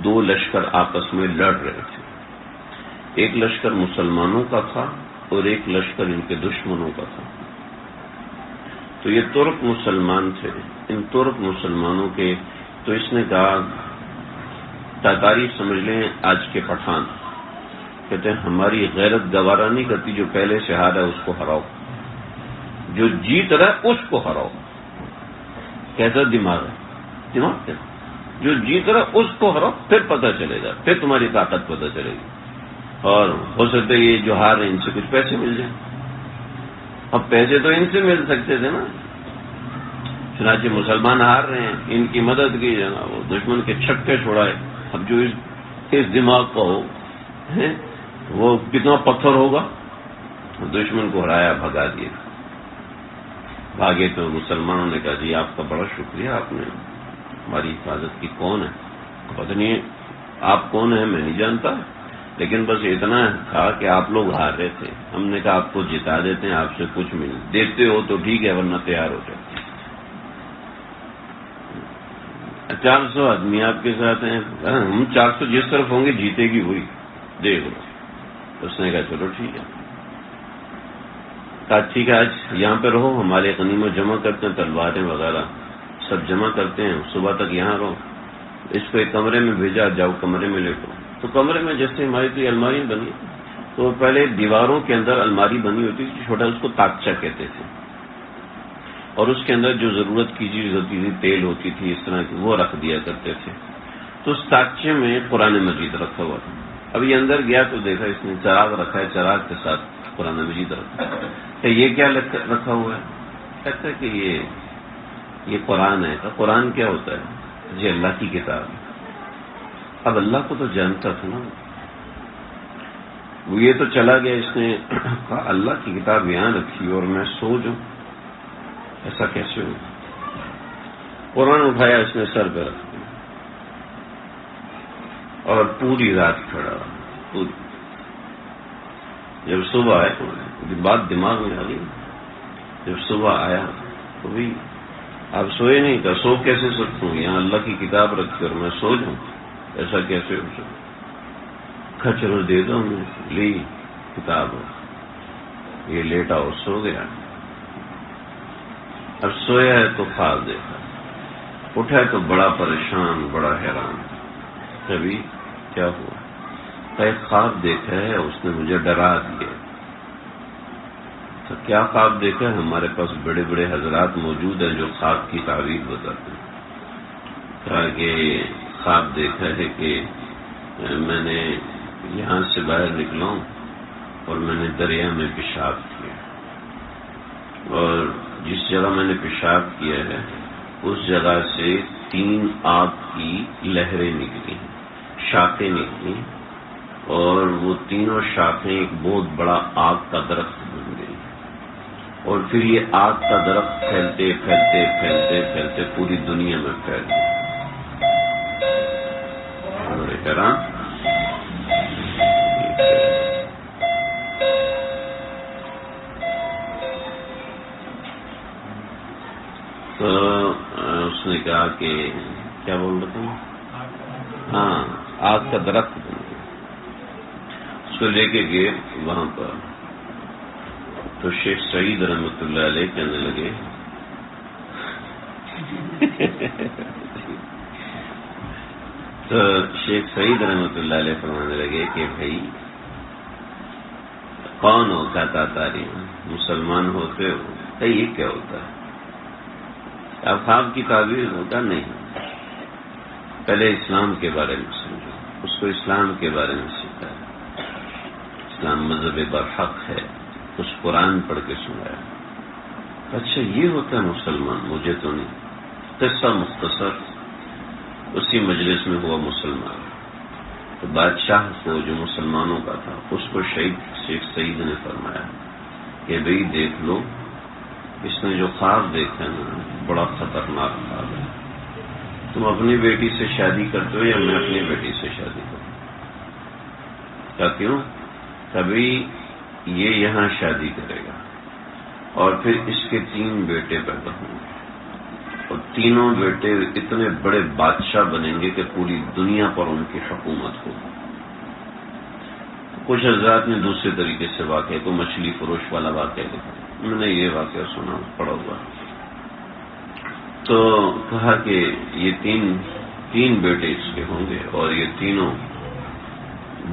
2 لشکر آپس میں لڑ رہے تھے. ایک لشکر مسلمانوں کا تھا اور ایک لشکر ان کے دشمنوں کا تھا. تو یہ ترک مسلمان تھے. ان ترک مسلمانوں کے، تو اس نے کہا، تاتاری سمجھ لیں آج کے پٹھان، کہتے ہیں ہماری غیرت گوارا نہیں کرتی جو پہلے سے ہارا ہے اس کو ہراؤ، جو جیت رہا ہے اس کو ہراؤ. کیسا دماغ ہے؟ دماغ کیا؟ جو جیت رہا ہے اس کو ہراؤ، پھر پتہ چلے گا، پھر تمہاری طاقت پتہ چلے گی. اور ہو سکتا ہے یہ جو ہار ہیں ان سے کچھ پیسے مل جائیں. اب پیسے تو ان سے مل سکتے تھے نا. چنانچہ مسلمان ہار رہے ہیں، ان کی مدد کی جناب، وہ دشمن کے چھکے چھوڑائے. اب جو اس دماغ کا ہو وہ کتنا پتھر ہوگا. دشمن کو ہرایا، بھگا دیا. بھاگے تو مسلمانوں نے کہا جی آپ کا بڑا شکریہ، آپ نے ہماری حفاظت کی. کون ہے؟ پتہ نہیں آپ کون ہیں، میں نہیں جانتا، لیکن بس اتنا تھا کہ آپ لوگ ہار رہے تھے، ہم نے کہا آپ کو جتا دیتے ہیں، آپ سے کچھ مل دیتے ہو تو ٹھیک ہے، ورنہ تیار ہو جائے. 400 آدمی آپ کے ساتھ ہیں، ہم 400 جس طرف ہوں گے جیتے گی وہی، دیکھ لو. اس نے کہا چلو ٹھیک ہے. کہا ٹھیک ہے آج یہاں پہ رہو، ہمارے غنیمت جمع کرتے ہیں، تلواریں وغیرہ سب جمع کرتے ہیں، صبح تک یہاں رہو. اس کو ایک کمرے میں بھیجا، جاؤ کمرے میں لیٹو. تو کمرے میں جیسے ہماری تو الماری بنی، تو پہلے دیواروں کے اندر الماری بنی ہوتی تھی چھوٹا، اس کو تاکچہ کہتے تھے، اور اس کے اندر جو ضرورت کی چیز ہوتی تھی، تیل ہوتی تھی، اس طرح کی، وہ رکھ دیا کرتے تھے. تو اس تاکچے میں قرآن مجید رکھا ہوا تھا. ابھی اندر گیا تو دیکھا اس نے چراغ رکھا ہے، چراغ کے ساتھ قرآن مجید رکھا ہے. کہ یہ کیا رکھا ہوا ہے؟ کہتا ہے کہ یہ قرآن ہے. کہ قرآن کیا ہوتا ہے؟ جی اللہ کی کتاب ہے. اب اللہ کو تو جانتا تھا نا وہ. یہ تو چلا گیا، اس نے کہا اللہ کی کتاب یہاں رکھی اور میں سو جاؤں، ایسا کیسے ہو؟ قرآن اٹھایا اس نے سر پہ رکھ دیا اور پوری رات کھڑا پوری. جب صبح آئے، بات دماغ میں آ گئی، جب صبح آیا تو بھی آپ سوئے نہیں. کہ سو کیسے سکتا ہوں، یہاں اللہ کی کتاب رکھ کر میں سو جاؤں، ایسا کیسے ہو سکتا؟ چلو دے دو، میں لی کتاب، یہ لیٹا اور سو گیا. اب سویا ہے تو خواب دیکھا، اٹھا تو بڑا پریشان، بڑا حیران. کبھی کیا ہوا؟ ایک خواب دیکھا ہے، اس نے مجھے ڈرا دیا. تو کیا خواب دیکھا ہے؟ ہمارے پاس بڑے بڑے حضرات موجود ہیں جو خواب کی تعبیر بتاتے ہیں. کہا کہ خواب دیکھا ہے کہ میں نے یہاں سے باہر نکلا ہوں اور میں نے دریا میں پیشاب کیا، اور جس جگہ میں نے پیشاب کیا ہے اس جگہ سے 3 آگ کی لہریں نکلی، شاخیں نکلی، اور وہ تینوں شاخیں ایک بہت بڑا آگ کا درخت بن گئی. اور پھر یہ آگ کا درخت پھیلتے پھیلتے پھیلتے پھیلتے پوری دنیا میں پھیل گیا. تو اس نے کہا کہ کیا بول رہا ہوں، ہاں آگ کا درخت بن گیا. اس کو لے کے گئے وہاں پر. تو شیخ سعید رحمۃ اللہ علیہ کہنے لگے تو شیخ سعید رحمۃ اللہ علیہ فرمانے لگے کہ بھائی کون ہوتا تاتاری مسلمان ہوتے ہو یہ کیا ہوتا ہے؟ افعال کی تعبیر ہوتا نہیں، پہلے اسلام کے بارے میں سمجھو، اس کو اسلام کے بارے میں سیکھا، اسلام مذہب برحق ہے، اس قرآن پڑھ کے سنایا۔ اچھا یہ ہوتا ہے مسلمان، مجھے تو نہیں۔ قصہ مختصر اسی مجلس میں ہوا مسلمان، تو بادشاہ کو جو مسلمانوں کا تھا اس کو شیخ سعید نے فرمایا کہ بھئی دیکھ لو، اس نے جو خواب دیکھا ہے نا بڑا خطرناک خواب ہے، تم اپنی بیٹی سے شادی کرتے ہو یا میں اپنی بیٹی سے شادی کروں؟ کیا کیوں؟ کبھی یہ یہاں شادی کرے گا اور پھر اس کے 3 بیٹے پیدا ہوں گے، اور تینوں بیٹے اتنے بڑے بادشاہ بنیں گے کہ پوری دنیا پر ان کی حکومت ہوگی۔ کچھ حضرات نے دوسرے طریقے سے واقعہ کو مچھلی فروش والا واقعہ لکھا، میں نے یہ واقعہ سنا پڑا ہوا، تو کہا کہ یہ تین بیٹے اس کے ہوں گے اور یہ تینوں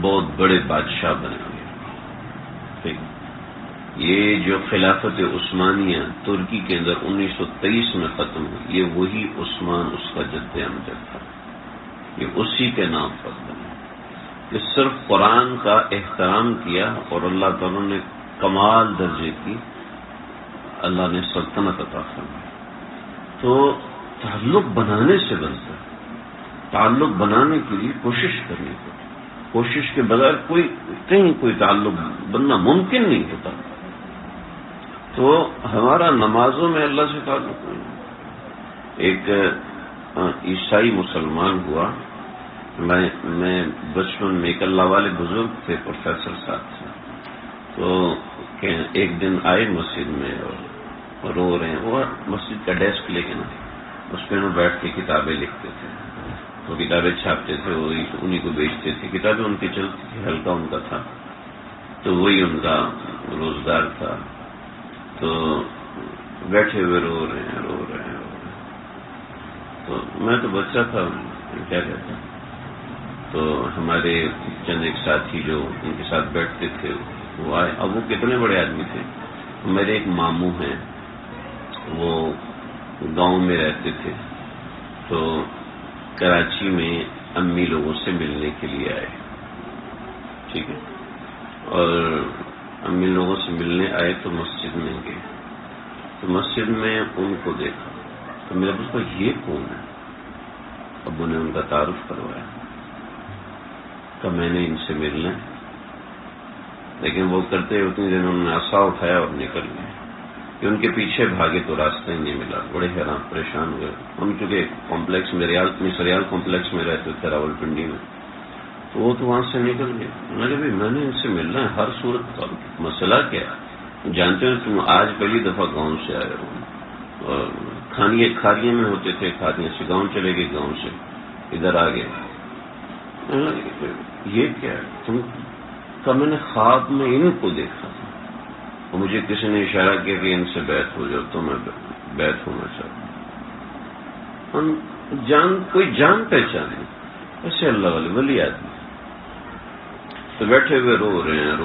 بہت بڑے بادشاہ بنیں گے۔ ٹھیک، یہ جو خلافت عثمانیہ ترکی کے اندر 1923 میں ختم ہوئی، یہ وہی عثمان اس کا جد امجد تھا، یہ اسی کے نام پر بنا، کہ صرف قرآن کا احترام کیا اور اللہ تعالیٰ نے کمال درجے کی اللہ نے سلطنت عطا فرمائی۔ تو تعلق بنانے سے بنتا ہے، تعلق بنانے کے لیے کوشش کرنی پڑتی، کوشش کے بغیر کہیں کوئی تعلق بننا ممکن نہیں ہوتا۔ تو ہمارا نمازوں میں اللہ سے تعلق نہیں۔ ایک عیسائی مسلمان ہوا، میں بچپن میں ایک اللہ والے بزرگ تھے، پروفیسر صاحب تھے، تو ایک دن آئے مسجد میں اور رو رہے ہیں، وہ مسجد کا ڈیسک لے کے نا اس پہ بیٹھ کے کتابیں لکھتے تھے، وہ کتابیں چھاپتے تھے، انہیں کو بیچتے تھے، کتابیں ان کی چلتی تھی، ہلکا ان کا تھا، تو وہی ان کا روزگار تھا۔ تو بیٹھے ہوئے رو رہے ہیں، تو میں تو بچہ تھا، کیا کہتا، تو ہمارے چند ایک ساتھی جو ان کے ساتھ بیٹھتے تھے وہ آئے، اب وہ کتنے بڑے آدمی تھے، میرے ایک ماموں ہیں، وہ گاؤں میں رہتے تھے، تو کراچی میں امی لوگوں سے ملنے کے لیے آئے، ٹھیک ہے، اور امی لوگوں سے ملنے آئے تو مسجد میں گئے، تو مسجد میں ان کو دیکھا، تو میرا پوچھا یہ کون ہے؟ ابو نے ان کا تعارف کروایا، کہ میں نے ان سے ملنا ہے، لیکن وہ کرتے اتنی دیر انہوں نے عصا اٹھایا اور نکل گئے، کہ ان کے پیچھے بھاگے تو راستہ ہی نہیں ملا، بڑے حیران پریشان ہوئے۔ ہم چونکہ کمپلیکس میں سریال کمپلیکس میں رہتے تھے راولپنڈی میں، تو وہ تو وہاں سے نکل گئے۔ میں نے کہا میں نے ان سے ملنا ہے، ہر صورت کا مسئلہ کیا ہے؟ جانتے ہیں تم آج پہلی دفعہ گاؤں سے آئے ہو، اور کھاریے میں ہوتے تھے، کھاریے سے گاؤں چلے گئے، گاؤں سے ادھر آ گئے، یہ کیا ہے تم کا؟ میں نے خواب میں ان کو دیکھا تھا، اور مجھے کسی نے اشارہ کیا کہ ان سے بیعت ہو جاؤ، تو میں بیعت ہونا چاہتا ہوں۔ کوئی جان پہچان نہیں، ایسے اللہ والے ولی آدمی، تو بیٹھے ہوئے رو رہے ہیں۔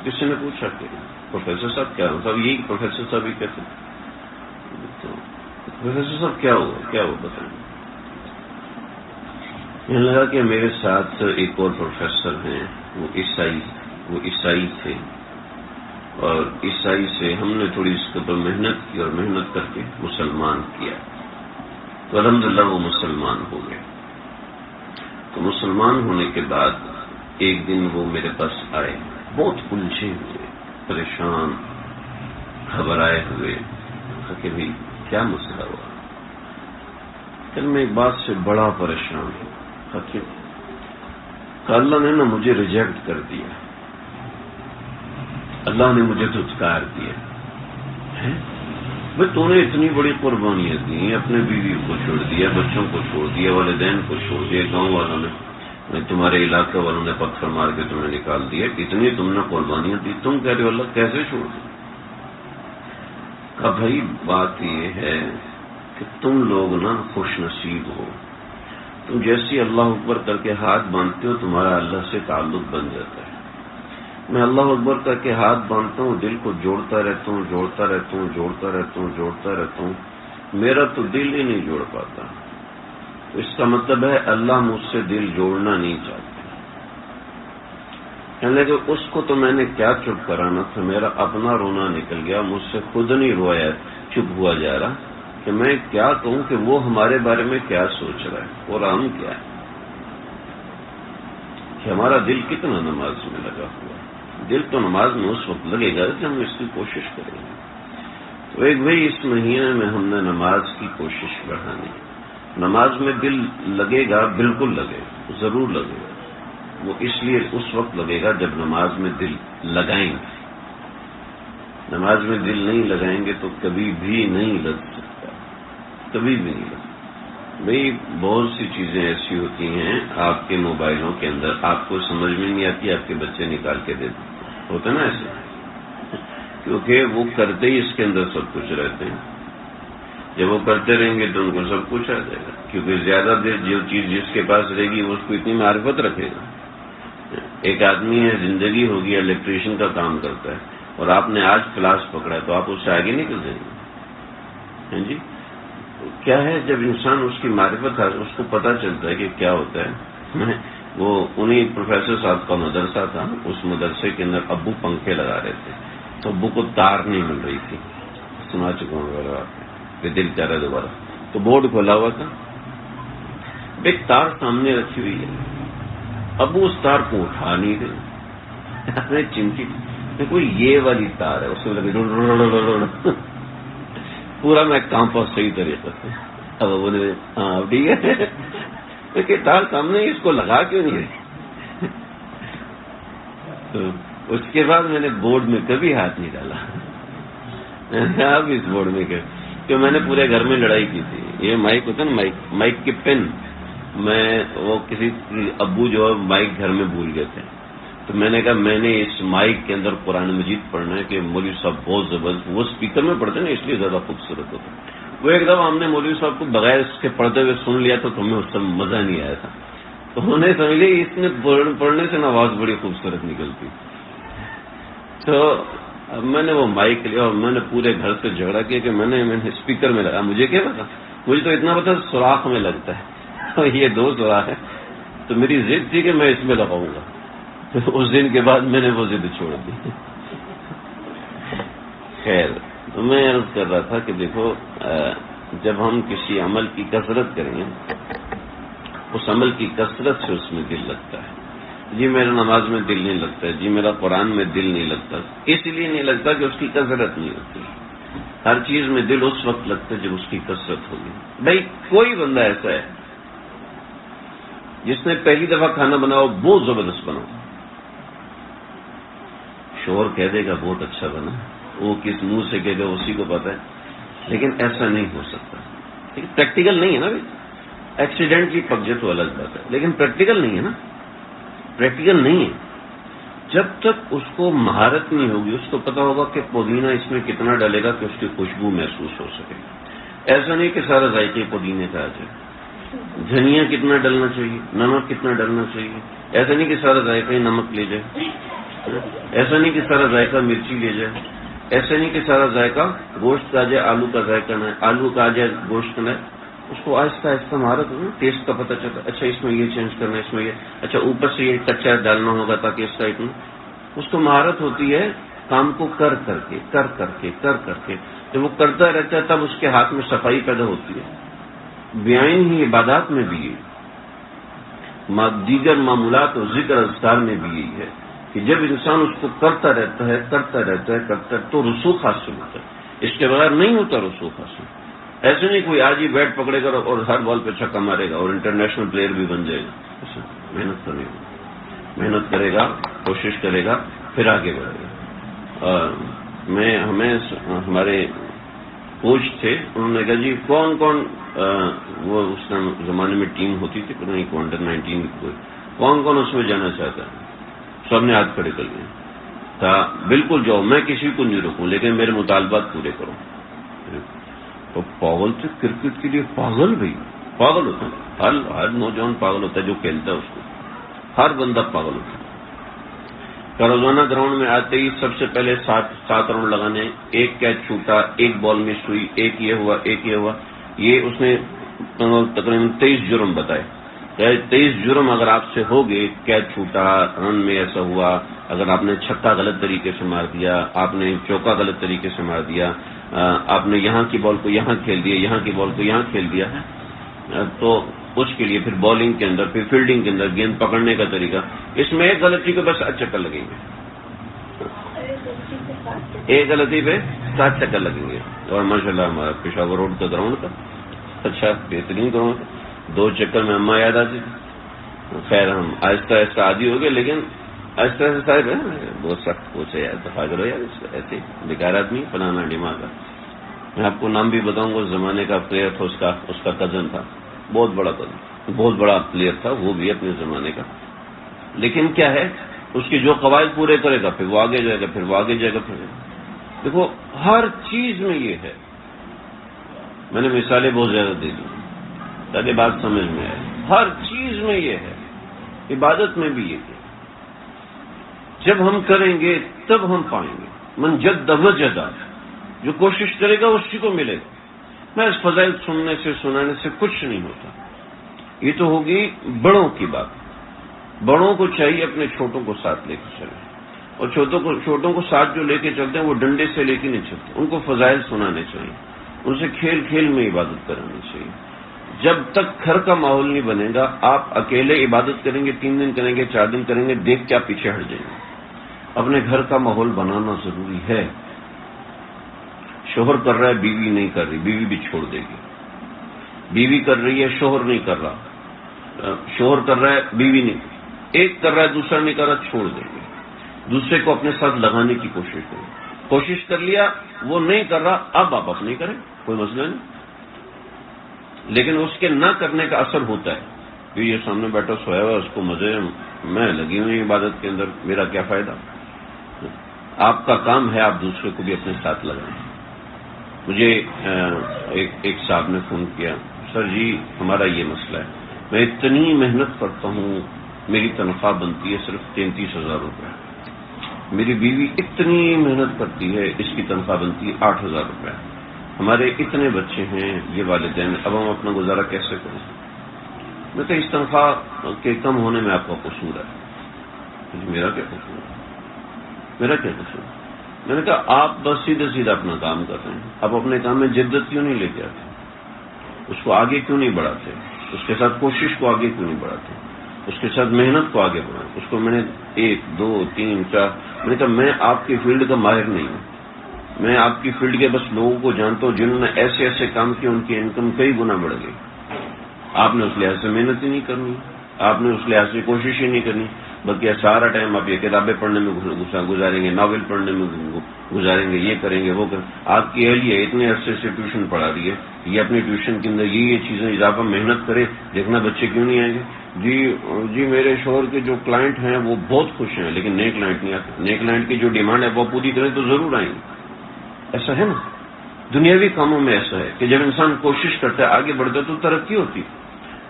کسی نے پوچھا کہ پروفیسر صاحب کیا ہوا؟ یہی پروفیسر صاحب ہی کہتے، تو پروفیسر صاحب کیا ہوا بتائیں۔ مجھے لگا کہ میرے ساتھ ایک اور پروفیسر ہیں، وہ عیسائی تھے، اور عیسائی سے ہم نے تھوڑی اس کے اوپر محنت کی، اور محنت کر کے مسلمان کیا، تو الحمدللہ وہ مسلمان ہو گئے۔ تو مسلمان ہونے کے بعد ایک دن وہ میرے پاس آئے، بہت الجھے ہوئے، پریشان، گھبرائے ہوئے، کہ بھائی کیا مسئلہ ہوا؟ پھر میں ایک بات سے بڑا پریشان ہوں، کہ اللہ نے نا مجھے ریجیکٹ کر دیا، اللہ نے مجھے دھتکار دیا ہے۔ بھائی تو نے اتنی بڑی قربانیاں دی، اپنے بیوی کو چھوڑ دیا، بچوں کو چھوڑ دیا، والدین کو چھوڑ دیا، گاؤں والوں نے، تمہارے علاقے والوں نے پتھر مار کے تمہیں نکال دیا، اتنی تم نے قربانیاں دی، تم کہہ رہے ہو اللہ کیسے چھوڑ دو؟ کہ بھائی بات یہ ہے کہ تم لوگ نا خوش نصیب ہو. تم جیسی اللہ اکبر کر کے ہاتھ باندھتے ہو تمہارا اللہ سے تعلق بن جاتا ہے. میں اللہ اکبر کر کے ہاتھ باندھتا ہوں, دل کو جوڑتا رہتا ہوں, جوڑتا رہتا ہوں, جوڑتا رہتا ہوں, جوڑتا رہتا ہوں, میرا تو دل ہی نہیں جوڑ پاتا. تو اس کا مطلب ہے اللہ مجھ سے دل جوڑنا نہیں چاہتے. کہنے کہ اس کو تو میں نے کیا چپ کرانا تھا, میرا اپنا رونا نکل گیا, مجھ سے خود نہیں رویا, چپ ہوا جا رہا کہ میں کیا کہوں کہ وہ ہمارے بارے میں کیا سوچ رہا ہے اور ہم کیا ہے, کہ ہمارا دل کتنا نماز میں لگا ہوا ہے. دل تو نماز میں اس وقت لگے گا جب ہم اس کی کوشش کریں گے. تو ایک بھائی اس مہینے میں ہم نے نماز کی کوشش بڑھانی. نماز میں دل لگے گا, بالکل لگے گا, ضرور لگے گا. وہ اس لیے اس وقت لگے گا جب نماز میں دل لگائیں گے. نماز میں دل نہیں لگائیں گے تو کبھی بھی نہیں لگ سکتا, کبھی بھی نہیں لگ سکتا. بھئی بہت سی چیزیں ایسی ہوتی ہیں آپ کے موبائلوں کے اندر, آپ کو سمجھ میں نہیں آتی, آپ کے بچے نکال کے دیتے ہوتا نا ایسے, کیونکہ وہ کرتے ہی اس کے اندر سب کچھ رہتے ہیں. جب وہ کرتے رہیں گے تو ان کو سب کچھ آ جائے گا, کیونکہ زیادہ دیر جو چیز جس کے پاس رہے گی وہ اس کو اتنی معرفت رکھے گا. ایک آدمی ہے, زندگی ہوگی, الیکٹریشین کا کام کرتا ہے, اور آپ نے آج کلاس پکڑا ہے تو آپ اس سے آگے نکل جائیں گے. ہاں جی, کیا ہے جب انسان اس کی معرفت ہے, اس کو پتہ چلتا ہے کہ کیا ہوتا ہے. وہ انہی پروفیسر صاحب کا مدرسہ تھا, اس مدرسے کے اندر ابو پنکھے لگا رہے تھے, تو ابو کو تار نہیں مل رہی تھی. سنا چکا ہوں وغیرہ کہ دل چاہ رہا دوبارہ, تو بورڈ کھولا ہوا تھا, ایک تار سامنے رکھی ہوئی ہے. ابو اس تار کو اٹھا نہیں رہے, چمکی کوئی یہ والی تار ہے, اس کو لگے پورا میں کانپا صحیح طریقے سے. اب ابو نے ہاں ٹھیک ہے کہ تار سامنے اس کو لگا کیوں نہیں رہی. تو اس کے بعد میں نے بورڈ میں کبھی ہاتھ نہیں ڈالا. اب اس بورڈ میں کہ میں نے پورے گھر میں لڑائی کی تھی. یہ مائک ہوتا نا, مائک کے پن, میں وہ کسی ابو جو ہے مائک گھر میں بھول گئے تھے, تو میں نے کہا میں نے اس مائک کے اندر قرآن مجید پڑھنا ہے کہ مولوی صاحب بہت زبردست, وہ اسپیکر میں پڑھتے نا اس لیے زیادہ خوبصورت ہوتا. وہ ایک دفعہ ہم نے مولوی صاحب کو بغیر اس کے پڑھتے ہوئے سن لیا تو ہمیں اس سے مزہ نہیں آیا تھا. تو انہوں نے سمجھ لی اس نے پڑھنے سے آواز بڑی خوبصورت نکلتی. تو اب میں نے وہ مائک لیا اور میں نے پورے گھر سے جھگڑا کیا کہ میں نے اسپیکر میں لگا. مجھے کیا پتا, مجھے تو اتنا پتا سوراخ میں لگتا ہے, یہ 2 سوراخ ہے. تو میری ضد تھی کہ میں اس میں لگاؤں گا. اس دن کے بعد میں نے وہ ضد چھوڑ دی. خیر, تو میں عرض کر رہا تھا کہ دیکھو, جب ہم کسی عمل کی کثرت کریں گے, اس عمل کی کثرت سے اس میں دل لگتا ہے. جی میرا نماز میں دل نہیں لگتا ہے, جی میرا قرآن میں دل نہیں لگتا, اس لیے نہیں لگتا کہ اس کی کثرت نہیں ہوتی. ہر چیز میں دل اس وقت لگتا ہے جب اس کی کثرت ہوگی. بھائی کوئی بندہ ایسا ہے جس نے پہلی دفعہ کھانا بناؤ بہت زبردست بناؤ, شوہر کہہ دے گا بہت اچھا بنا, وہ کس منہ سے کہے گا اسی کو پتا ہے, لیکن ایسا نہیں ہو سکتا. پریکٹیکل نہیں ہے نا. ایکسیڈنٹلی پک جائے تو الگ بات ہے, لیکن پریکٹیکل نہیں ہے نا, پریکٹیکل نہیں ہے. جب تک اس کو مہارت نہیں ہوگی, اس کو پتا ہوگا کہ پودینہ اس میں کتنا ڈالے گا کہ اس کی خوشبو محسوس ہو سکے. ایسا نہیں کہ سارا ذائقے پودینے کا آ جائے. دھنیا کتنا ڈالنا چاہیے, نمک کتنا ڈالنا چاہیے, ایسا نہیں کہ سارا ذائقہ ہی نمک لے جائے, ایسا نہیں کہ سارا ذائقہ مرچی لے جائے, ایسا نہیں کہ سارا ذائقہ گوشت کا آ جائے, آلو کا ذائقہ نہ ہے, آلو کا آ جائے گوشت کا نہ ہے. اس کو آہستہ آہستہ مہارت ہوگی, ٹیسٹ کا پتہ چلتا ہے. اچھا اس میں یہ چینج کرنا ہے, اس میں یہ, اچھا اوپر سے یہ کچا ڈالنا ہوگا تاکہ اس کا اتنا, اس کو مہارت ہوتی ہے کام کو کر کر کے. جب وہ کرتا رہتا ہے تب اس کے ہاتھ میں صفائی پیدا ہوتی ہے. بیان ہی عبادات میں بھی یہ, دیگر معمولات اور ذکر اذکار میں بھی یہی ہے کہ جب انسان اس کو کرتا رہتا ہے تو رسوخ حاصل ہوتا ہے. اس کے بغیر نہیں ہوتا رسوخ حاصل. ایسے نہیں کوئی آج ہی بیٹ پکڑے گا اور ہر بال پہ چھکا مارے گا اور انٹرنیشنل پلیئر بھی بن جائے گا. محنت کرے گا, کوشش کرے گا, پھر آگے بڑھے گا. ہمارے کوچ تھے, انہوں نے کہا جی کون کون, وہ اس زمانے میں ٹیم ہوتی تھی پتہ نہیں انڈر 19 کون کون اس میں جانا چاہتا ہے. سب نے ہاتھ کھڑے کر لیے. کہا بالکل جاؤ, میں کسی کو نہیں روکوں, لیکن میرے مطالبات پورے کرو. تو پاگل سے کرکٹ کے لیے پاگل بھائی پاگل ہوتا ہے، ہر نوجوان پاگل ہوتا ہے جو کھیلتا ہے، اس کو ہر بندہ پاگل ہوتا ہے۔ روزانہ گراؤنڈ میں آتے ہی سب سے پہلے 7 راؤنڈ لگانے، ایک کیچ چھوٹا، ایک بال مس ہوئی، ایک یہ ہوا، ایک یہ ہوا، یہ اس نے تقریباً 23 جرم بتائے۔ 23 جرم اگر آپ سے ہو گئے، کیچ چھوٹا، رن میں ایسا ہوا، اگر آپ نے چھکا غلط طریقے سے مار دیا، آپ نے چوکا غلط طریقے سے مار دیا، آپ نے یہاں کی بال کو یہاں کھیل دیا، یہاں کی بال کو یہاں کھیل دیا ہے، تو اس کے لیے پھر بالنگ کے اندر، پھر فیلڈنگ کے اندر گیند پکڑنے کا طریقہ، اس میں ایک غلطی کو بس 8 چکر لگیں گے، ایک غلطی پہ 7 چکر لگیں گے۔ اور ماشاءاللہ ہمارا پشاور روڈ کا گراؤنڈ تھا، اچھا بہترین گراؤنڈ تھا، 2 چکر میں اماں یاد آتی تھی۔ خیر ہم آہستہ آہستہ عادی ہو گئے، لیکن آہستہ آہستہ صاحب ہے بہت سخت پوچھ ہے یار، دفاع کرو یار، ایسے بیکار آدمی فلانا ڈیما کا۔ میں آپ کو نام بھی بتاؤں گا، اس زمانے کا پلیئر تھا، اس کا کزن تھا، بہت بڑا کزن، بہت بڑا پلیئر تھا وہ بھی اپنے زمانے کا، لیکن کیا ہے اس کے جو قواعد پورے کرے گا پھر وہ آگے جائے گا، پھر وہ آگے جائے گا۔ پھر دیکھو ہر چیز میں یہ ہے، میں نے مثالیں بہت زیادہ دے دی تاکہ بات سمجھ میں آئے، ہر چیز میں یہ ہے، عبادت میں بھی یہ ہے، جب ہم کریں گے تب ہم پائیں گے۔ من جد وجد، جو کوشش کرے گا اسی کو ملے گا۔ میں اس فضائل سننے سے سنانے سے کچھ نہیں ہوتا، یہ تو ہوگی بڑوں کی بات۔ بڑوں کو چاہیے اپنے چھوٹوں کو ساتھ لے کے چلیں، اور چھوٹوں کو ساتھ جو لے کے چلتے ہیں وہ ڈنڈے سے لے کے نہیں چلتے، ان کو فضائل سنانے چاہیے، ان سے کھیل کھیل میں عبادت کرانی چاہیے۔ جب تک گھر کا ماحول نہیں بنے گا، آپ اکیلے عبادت کریں گے، 3 دن کریں گے، 4 دن کریں گے، دیکھ کے آپ پیچھے ہٹ جائیں گے۔ اپنے گھر کا ماحول بنانا ضروری ہے۔ شوہر کر رہا ہے، بیوی نہیں کر رہی، بیوی بھی چھوڑ دے گی۔ بیوی کر رہی ہے، شوہر نہیں کر رہا، شوہر کر رہا ہے، بیوی نہیں، ایک کر رہا ہے دوسرا نہیں کر رہا، چھوڑ دیں گے۔ دوسرے کو اپنے ساتھ لگانے کی کوشش کریں، کوشش کر لیا وہ نہیں کر رہا، اب آپ اپنی کریں، کوئی مسئلہ نہیں، لیکن اس کے نہ کرنے کا اثر ہوتا ہے کہ یہ سامنے بیٹھا سویا ہوا، اس کو مزے، میں لگی ہوئی عبادت کے اندر، میرا کیا فائدہ؟ آپ کا کام ہے آپ دوسرے کو بھی اپنے ساتھ لگائیں۔ مجھے ایک صاحب نے فون کیا، سر جی ہمارا یہ مسئلہ ہے، میں اتنی محنت کرتا ہوں، میری تنخواہ بنتی ہے صرف 33,000 روپے، میری بیوی اتنی محنت کرتی ہے، اس کی تنخواہ بنتی ہے 8,000 روپے، ہمارے اتنے بچے ہیں، یہ والدین، اب ہم اپنا گزارا کیسے کریں؟ میں تو اس تنخواہ کے کم ہونے میں آپ کا قصور ہے۔ میرا کیا قصور ہے؟ میرا کیا قصور ہے؟ میں نے کہا آپ بس سیدھا اپنا کام کر رہے ہیں، آپ اپنے کام میں جدت کیوں نہیں لے کے آتے؟ اس کو آگے کیوں نہیں بڑھاتے؟ اس کے ساتھ کوشش کو آگے کیوں نہیں بڑھاتے؟ اس کے ساتھ محنت کو آگے بڑھائیں۔ اس کو میں نے 1 2 3 4 میں نے کہا میں آپ کی فیلڈ کا ماہر نہیں ہوں، میں آپ کی فیلڈ کے بس لوگوں کو جانتا ہوں جنہوں نے ایسے ایسے کام کیے، ان کی انکم کئی گنا بڑھ گئی۔ آپ نے اس لحاظ سے محنت ہی نہیں کرنی، آپ نے اس لحاظ سے کوشش ہی نہیں کرنی، بلکہ سارا ٹائم آپ یہ کتابیں پڑھنے میں گزاریں گے، ناول پڑھنے میں گزاریں گے، یہ کریں گے وہ کریں۔ آپ کی اہلیہ اتنے عرصے سے ٹیوشن پڑھا رہی ہے، یہ اپنی ٹیوشن کے اندر یہ چیزیں اضافہ محنت کرے، دیکھنا بچے کیوں نہیں آئیں گے؟ جی میرے شوہر کے جو کلائنٹ ہیں وہ بہت خوش ہیں، لیکن نئے کلائنٹ نہیں آتے، نئے کلائنٹ کی جو ڈیمانڈ ہے وہ پوری کریں تو ضرور آئیں گے۔ ایسا ہے نا، دنیاوی کاموں میں ایسا ہے کہ جب انسان کوشش کرتا ہے، آگے بڑھتا ہے تو ترقی ہوتی ہے۔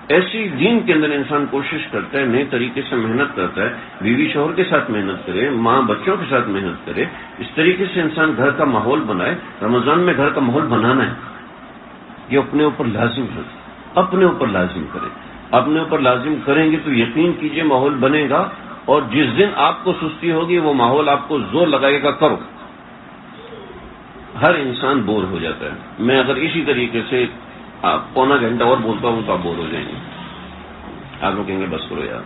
ایسی دین کے اندر انسان کوشش کرتا ہے، نئے طریقے سے محنت کرتا ہے، بیوی شوہر کے ساتھ محنت کرے، ماں بچوں کے ساتھ محنت کرے، اس طریقے سے انسان گھر کا ماحول بنائے۔ رمضان میں گھر کا ماحول بنانا ہے، یہ اپنے اوپر لازم ہے، اپنے اوپر لازم کریں، اپنے اوپر لازم کریں گے تو یقین کیجئے ماحول بنے گا، اور جس دن آپ کو سستی ہوگی وہ ماحول آپ کو زور لگائے گا کرو۔ ہر انسان بور ہو جاتا ہے، میں اگر اسی طریقے سے پونا گھنٹہ اور بولتا ہوں تو آپ بور ہو جائیں گے، آپ لوگ کہیں گے بس کرو یار،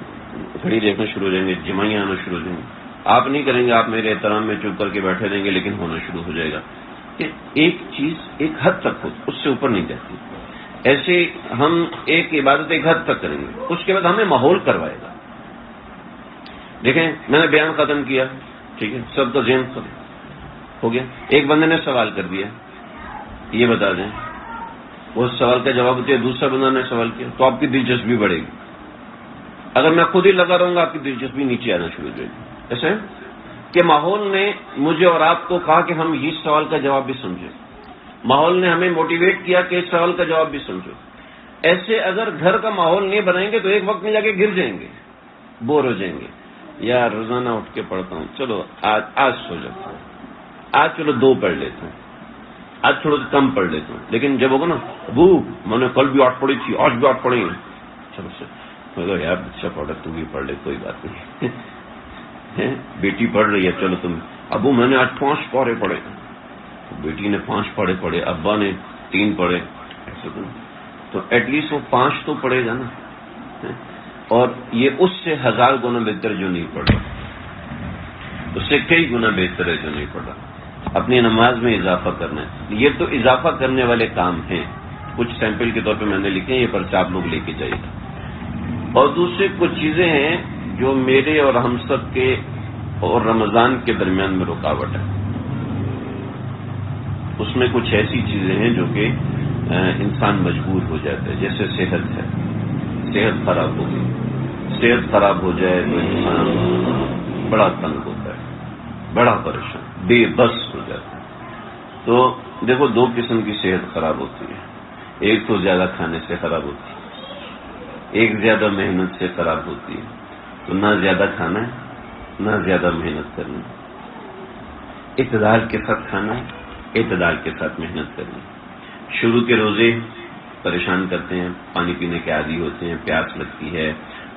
گھڑی دیکھنا شروع ہو جائیں گے، جمائیاں آنا شروع ہو جائیں گے۔ آپ نہیں کریں گے، آپ میرے احترام میں چپ کر کے بیٹھے رہیں گے، لیکن ہونا شروع ہو جائے گا کہ ایک چیز ایک حد تک ہو، اس سے اوپر نہیں جاتی۔ ایسے ہم ایک عبادت ایک حد تک کریں گے، اس کے بعد ہمیں ماحول کروائے گا۔ دیکھیں میں نے بیان ختم کیا، ٹھیک ہے، سب کا ذہن ختم ہو گیا، ایک بندے نے سوال کر دیا، یہ بتا دیں وہ سوال کا جواب دیا، دوسرا بندہ نے سوال کیا، تو آپ کی دلچسپی بڑھے گی۔ اگر میں خود ہی لگا رہوں گا آپ کی دلچسپی نیچے آنا شروع ہو جائے گی۔ ایسا ہے کہ ماحول نے مجھے اور آپ کو کہا کہ ہم اس سوال کا جواب بھی سمجھیں، ماحول نے ہمیں موٹیویٹ کیا کہ اس سوال کا جواب بھی سمجھو. ایسے اگر گھر کا ماحول نہیں بنائیں گے تو ایک وقت میں جا کے گر جائیں گے, بور ہو جائیں گے. یار روزانہ اٹھ کے پڑھتا ہوں, چلو آج سو جاتا ہوں, آج چلو 2 پڑھ لیتا ہوں, آج تھوڑا کم پڑھ لیتا ہوں. لیکن جب ہوگا نا ابو میں نے کل بھی 8 پڑھی تھی, آج بھی 8 پڑھیں گے, چلو سر یار اچھا پڑھا, تو بھی پڑھ لے, کوئی بات نہیں. بیٹی پڑھ رہی ہے, چلو تم, ابو میں نے آج 5 پارے پڑھے, بیٹی نے 5 پڑھے, ابا نے 3 پڑھے, ایسے تو ایٹ لیسٹ وہ 5 تو پڑھے گا نا. اور یہ اس سے 1000 گنا بہتر جو نہیں پڑھ رہا, اس سے کئی گنا بہتر ہے جو نہیں پڑھ رہا. اپنی نماز میں اضافہ کرنا ہے. یہ تو اضافہ کرنے والے کام ہیں, کچھ سیمپل کے طور پہ میں نے لکھے ہیں, یہ پرچہ آپ لوگ لے کے جائیے. اور دوسری کچھ چیزیں ہیں جو میرے اور ہم سب کے اور رمضان کے درمیان میں رکاوٹ ہے. اس میں کچھ ایسی چیزیں ہیں جو کہ انسان مجبور ہو جاتا ہے. جیسے صحت ہے, صحت خراب ہو گئی, صحت خراب ہو جائے تو انسان بڑا تنگ ہوتا ہے, بڑا پریشان, بے بس ہو جاتا ہے. تو دیکھو 2 قسم کی صحت خراب ہوتی ہے. ایک تو زیادہ کھانے سے خراب ہوتی ہے, ایک زیادہ محنت سے خراب ہوتی ہے. تو نہ زیادہ کھانا ہے نہ زیادہ محنت کرنا ہے, اعتدال کے ساتھ کھانا ہے, اعتدال کے ساتھ محنت کرنی ہے. شروع کے روزے پریشان کرتے ہیں, پانی پینے کے عادی ہوتے ہیں, پیاس لگتی ہے,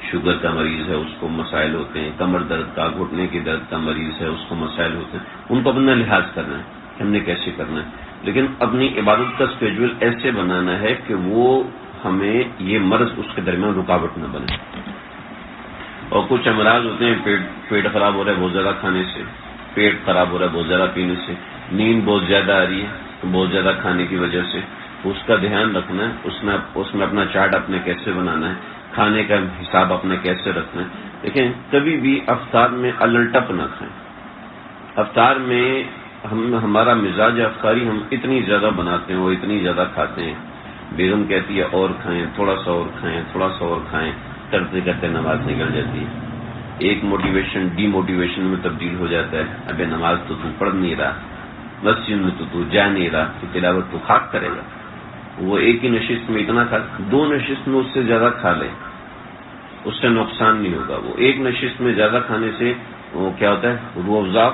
شوگر کا مریض ہے اس کو مسائل ہوتے ہیں, کمر درد کا, گھٹنے کی درد کا مریض ہے اس کو مسائل ہوتے ہیں. ان کو اپنا لحاظ کرنا ہے کہ ہم نے کیسے کرنا ہے, لیکن اپنی عبادت کا اسکیڈول ایسے بنانا ہے کہ وہ ہمیں یہ مرض اس کے درمیان رکاوٹ نہ بنے. اور کچھ امراض ہوتے ہیں, پیٹ خراب ہو رہا ہے بہت زیادہ کھانے سے, پیٹ خراب ہو رہا ہے بہت زیادہ پینے سے, نیند بہت زیادہ آ رہی ہے بہت زیادہ کھانے کی وجہ سے. اس کا دھیان رکھنا ہے, اس میں اپنا چارٹ اپنے کیسے بنانا ہے, کھانے کا حساب اپنا کیسے رکھنا ہے. دیکھیں کبھی بھی افطار میں الٹپ نہ کھائیں. افطار میں ہمارا مزاج افطاری ہم اتنی زیادہ بناتے ہیں, وہ اتنی زیادہ کھاتے ہیں, بیگم کہتی ہے اور کھائیں, تھوڑا سا اور کھائیں, تھوڑا سا اور کھائیں, کرتے کرتے نماز نکل جاتی ہے. ایک موٹیویشن ڈی موٹیویشن میں تبدیل ہو جاتا ہے. ابے نماز تو پڑھ نہیں رہا, مسجد میں تو جا نہیں رہا, تو تلاوت تو خاک کرے گا. وہ ایک ہی نشست میں اتنا کھا, 2 نشست میں اس سے زیادہ کھا لے, اس سے نقصان نہیں ہوگا. وہ ایک نشست میں زیادہ کھانے سے وہ کیا ہوتا ہے, روح افزا,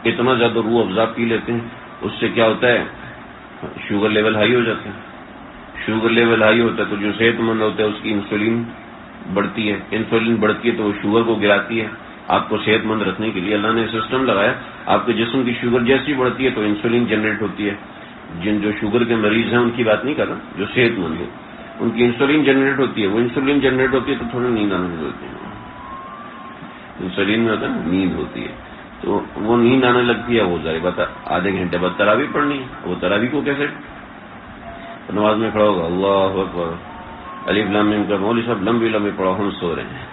اتنا زیادہ روح افزا پی لیتے ہیں, اس سے کیا ہوتا ہے, شوگر لیول ہائی ہو جاتا ہے. شوگر لیول ہائی ہوتا ہے تو جو صحت مند ہوتا ہے اس کی انسولین بڑھتی ہے, انسولین بڑھتی ہے تو وہ شوگر کو گراتی ہے. آپ کو صحت مند رکھنے کے لیے اللہ نے سسٹم لگایا, آپ کے جسم کی شوگر جیسی بڑھتی ہے تو انسولین جنریٹ ہوتی ہے. جو شوگر کے مریض ہیں ان کی بات نہیں کر رہا, جو صحت مند ہے ان کی انسولین جنریٹ ہوتی ہے. وہ انسولین جنریٹ ہوتی ہے تو تھوڑی نیند آنے لگتی ہے. انسولین میں ہوتا ہے نیند ہوتی ہے, تو وہ نیند آنے لگتی ہے. وہ ظاہر بات آدھے گھنٹے بعد تراویح پڑھنی ہے, وہ تراویح کو کیسے نماز میں کھڑا ہوگا, اللہ اکبر, الف لام میم کا مولوی صاحب لمبی لمبی پڑھو, ہم سو رہے ہیں.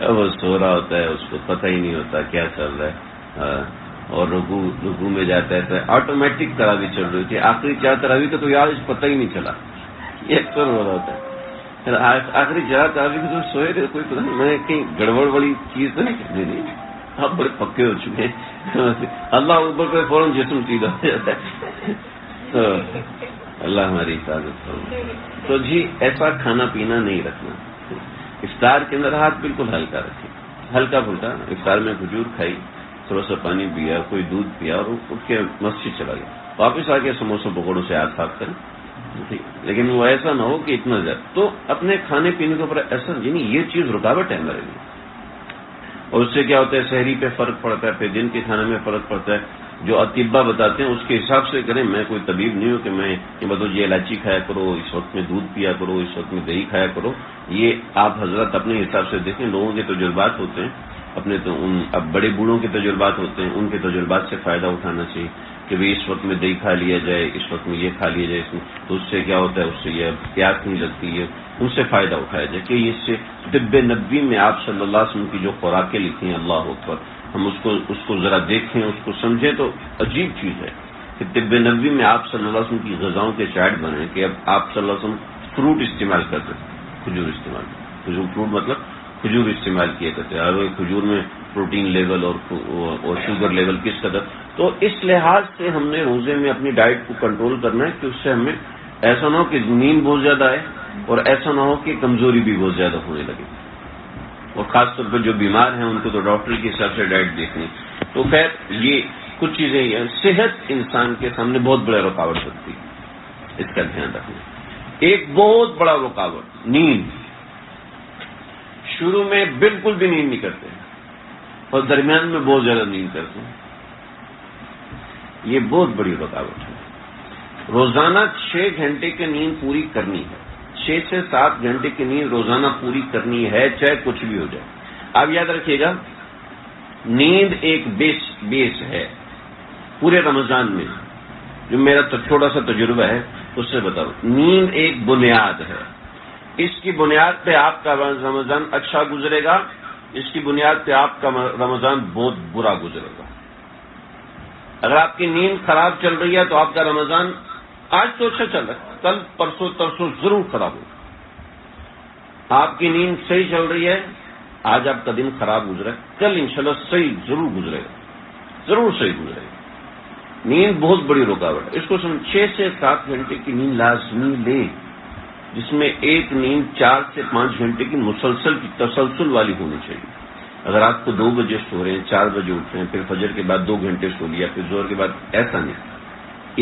وہ سو رہا ہوتا ہے, اس کو پتہ ہی نہیں ہوتا کیا چل رہا ہے. اور رکوع میں جاتا ہے, آٹومیٹک تراویح چل رہی تھی. آخری 4 تراویح کا تو یار پتہ ہی نہیں چلا, یہ اکثر ہو رہا ہوتا ہے. آخری 4 تراویح کو تو سوئے رہے, کوئی پتہ نہیں میں کہیں گڑبڑ والی چیز تو نہیں. آپ بڑے پکے ہو چکے ہیں, اللہ اوپر پہ فوراً جسم سیدھا ہو جاتا ہے. تو اللہ ہماری حفاظت کرو. تو جی ایسا کھانا پینا نہیں رکھنا. افطار کے اندر ہاتھ بالکل ہلکا رکھیں, ہلکا پھلکا. افطار میں کھجور کھائی, تھوڑا سا پانی پیا, کوئی دودھ پیا, اور اٹھ کے مسجد چلا گیا, واپس آ کے سموسوں پکوڑوں سے ہاتھ صاف کریں. لیکن وہ ایسا نہ ہو کہ اتنا زیادہ. تو اپنے کھانے پینے کے اوپر ایسا, یعنی یہ چیز رکاوٹ ہے ہمارے لیے. اور اس سے کیا ہوتا ہے, شہری پہ فرق پڑتا ہے, پھر دن کے کھانے میں فرق پڑتا ہے. جو اطباء بتاتے ہیں اس کے حساب سے کریں. میں کوئی طبیب نہیں ہوں کہ میں یہ بتاؤں جی الائچی کھایا کرو, اس وقت میں دودھ پیا کرو, اس وقت میں دہی کھایا کرو. یہ آپ حضرات اپنے حساب سے دیکھیں. لوگوں کے تجربات ہوتے ہیں اپنے, تو اب بڑے بوڑھوں کے تجربات ہوتے ہیں, ان کے تجربات سے فائدہ اٹھانا چاہیے کہ بھئی اس وقت میں دہی کھا لیا جائے, اس وقت میں یہ کھا لیا جائے, تو اس سے کیا ہوتا ہے, اس سے یہ پیاس نہیں لگتی ہے, ان سے فائدہ اٹھایا جائے. کہ اس سے طب نبوی میں آپ صلی اللہ علیہ وسلم کی جو خوراکیں لکھی ہیں, اللہ اکبر, ہم اس کو ذرا دیکھیں, اس کو سمجھیں تو عجیب چیز ہے کہ طب نبوی میں آپ صلی اللہ علیہ وسلم کی غذاؤں کے چارٹ بنے کہ اب آپ صلی اللہ علیہ وسلم فروٹ استعمال کرتے ہیں, کھجور استعمال, فروٹ مطلب کھجور استعمال کیا کرتے ہیں. اور کھجور میں پروٹین لیول اور شوگر لیول کس قدر, تو اس لحاظ سے ہم نے روزے میں اپنی ڈائٹ کو کنٹرول کرنا ہے کہ اس سے ہمیں ایسا نہ ہو کہ نیند بہت زیادہ آئے اور ایسا نہ ہو کہ کمزوری بھی بہت زیادہ ہونے لگے، اور خاص طور پر جو بیمار ہیں ان کو تو ڈاکٹر کے حساب سے ڈائٹ دیکھنی۔ تو خیر یہ کچھ چیزیں ہیں، صحت انسان کے سامنے بہت بڑا رکاوٹ ہوتی ہے، اس کا دھیان رکھنا۔ ایک بہت بڑا رکاوٹ نیند، شروع میں بالکل بھی نیند نہیں کرتے اور درمیان میں بہت زیادہ نیند کرتے ہیں، یہ بہت بڑی رکاوٹ ہے۔ روزانہ 6 گھنٹے کی نیند پوری کرنی ہے، 6 سے 7 گھنٹے کی نیند روزانہ پوری کرنی ہے، چاہے کچھ بھی ہو جائے۔ آپ یاد رکھیے گا، نیند ایک بیس ہے پورے رمضان میں، جو میرا چھوٹا سا تجربہ ہے اس سے بتاؤ، نیند ایک بنیاد ہے، اس کی بنیاد پہ آپ کا رمضان اچھا گزرے گا، اس کی بنیاد پہ آپ کا رمضان بہت برا گزرے گا۔ اگر آپ کی نیند خراب چل رہی ہے تو آپ کا رمضان آج تو اچھا چل رہا ہے، کل پرسوں ترسوں ضرور خراب ہوگا۔ آپ کی نیند صحیح چل رہی ہے، آج آپ کا دن خراب گزرا ہے، کل انشاءاللہ صحیح ضرور گزرے گا، ضرور صحیح گزرے گا۔ نیند بہت بڑی رکاوٹ ہے، اس کو 6 سے 7 گھنٹے کی نیند لازمی لیں، جس میں ایک نیند 4 سے 5 گھنٹے کی تسلسل والی ہونی چاہیے۔ اگر آپ کو 2 بجے سو رہے ہیں، 4 بجے اٹھ رہے ہیں، پھر فجر کے بعد 2 گھنٹے سو لیا، پھر زہر کے بعد، ایسا نہیں،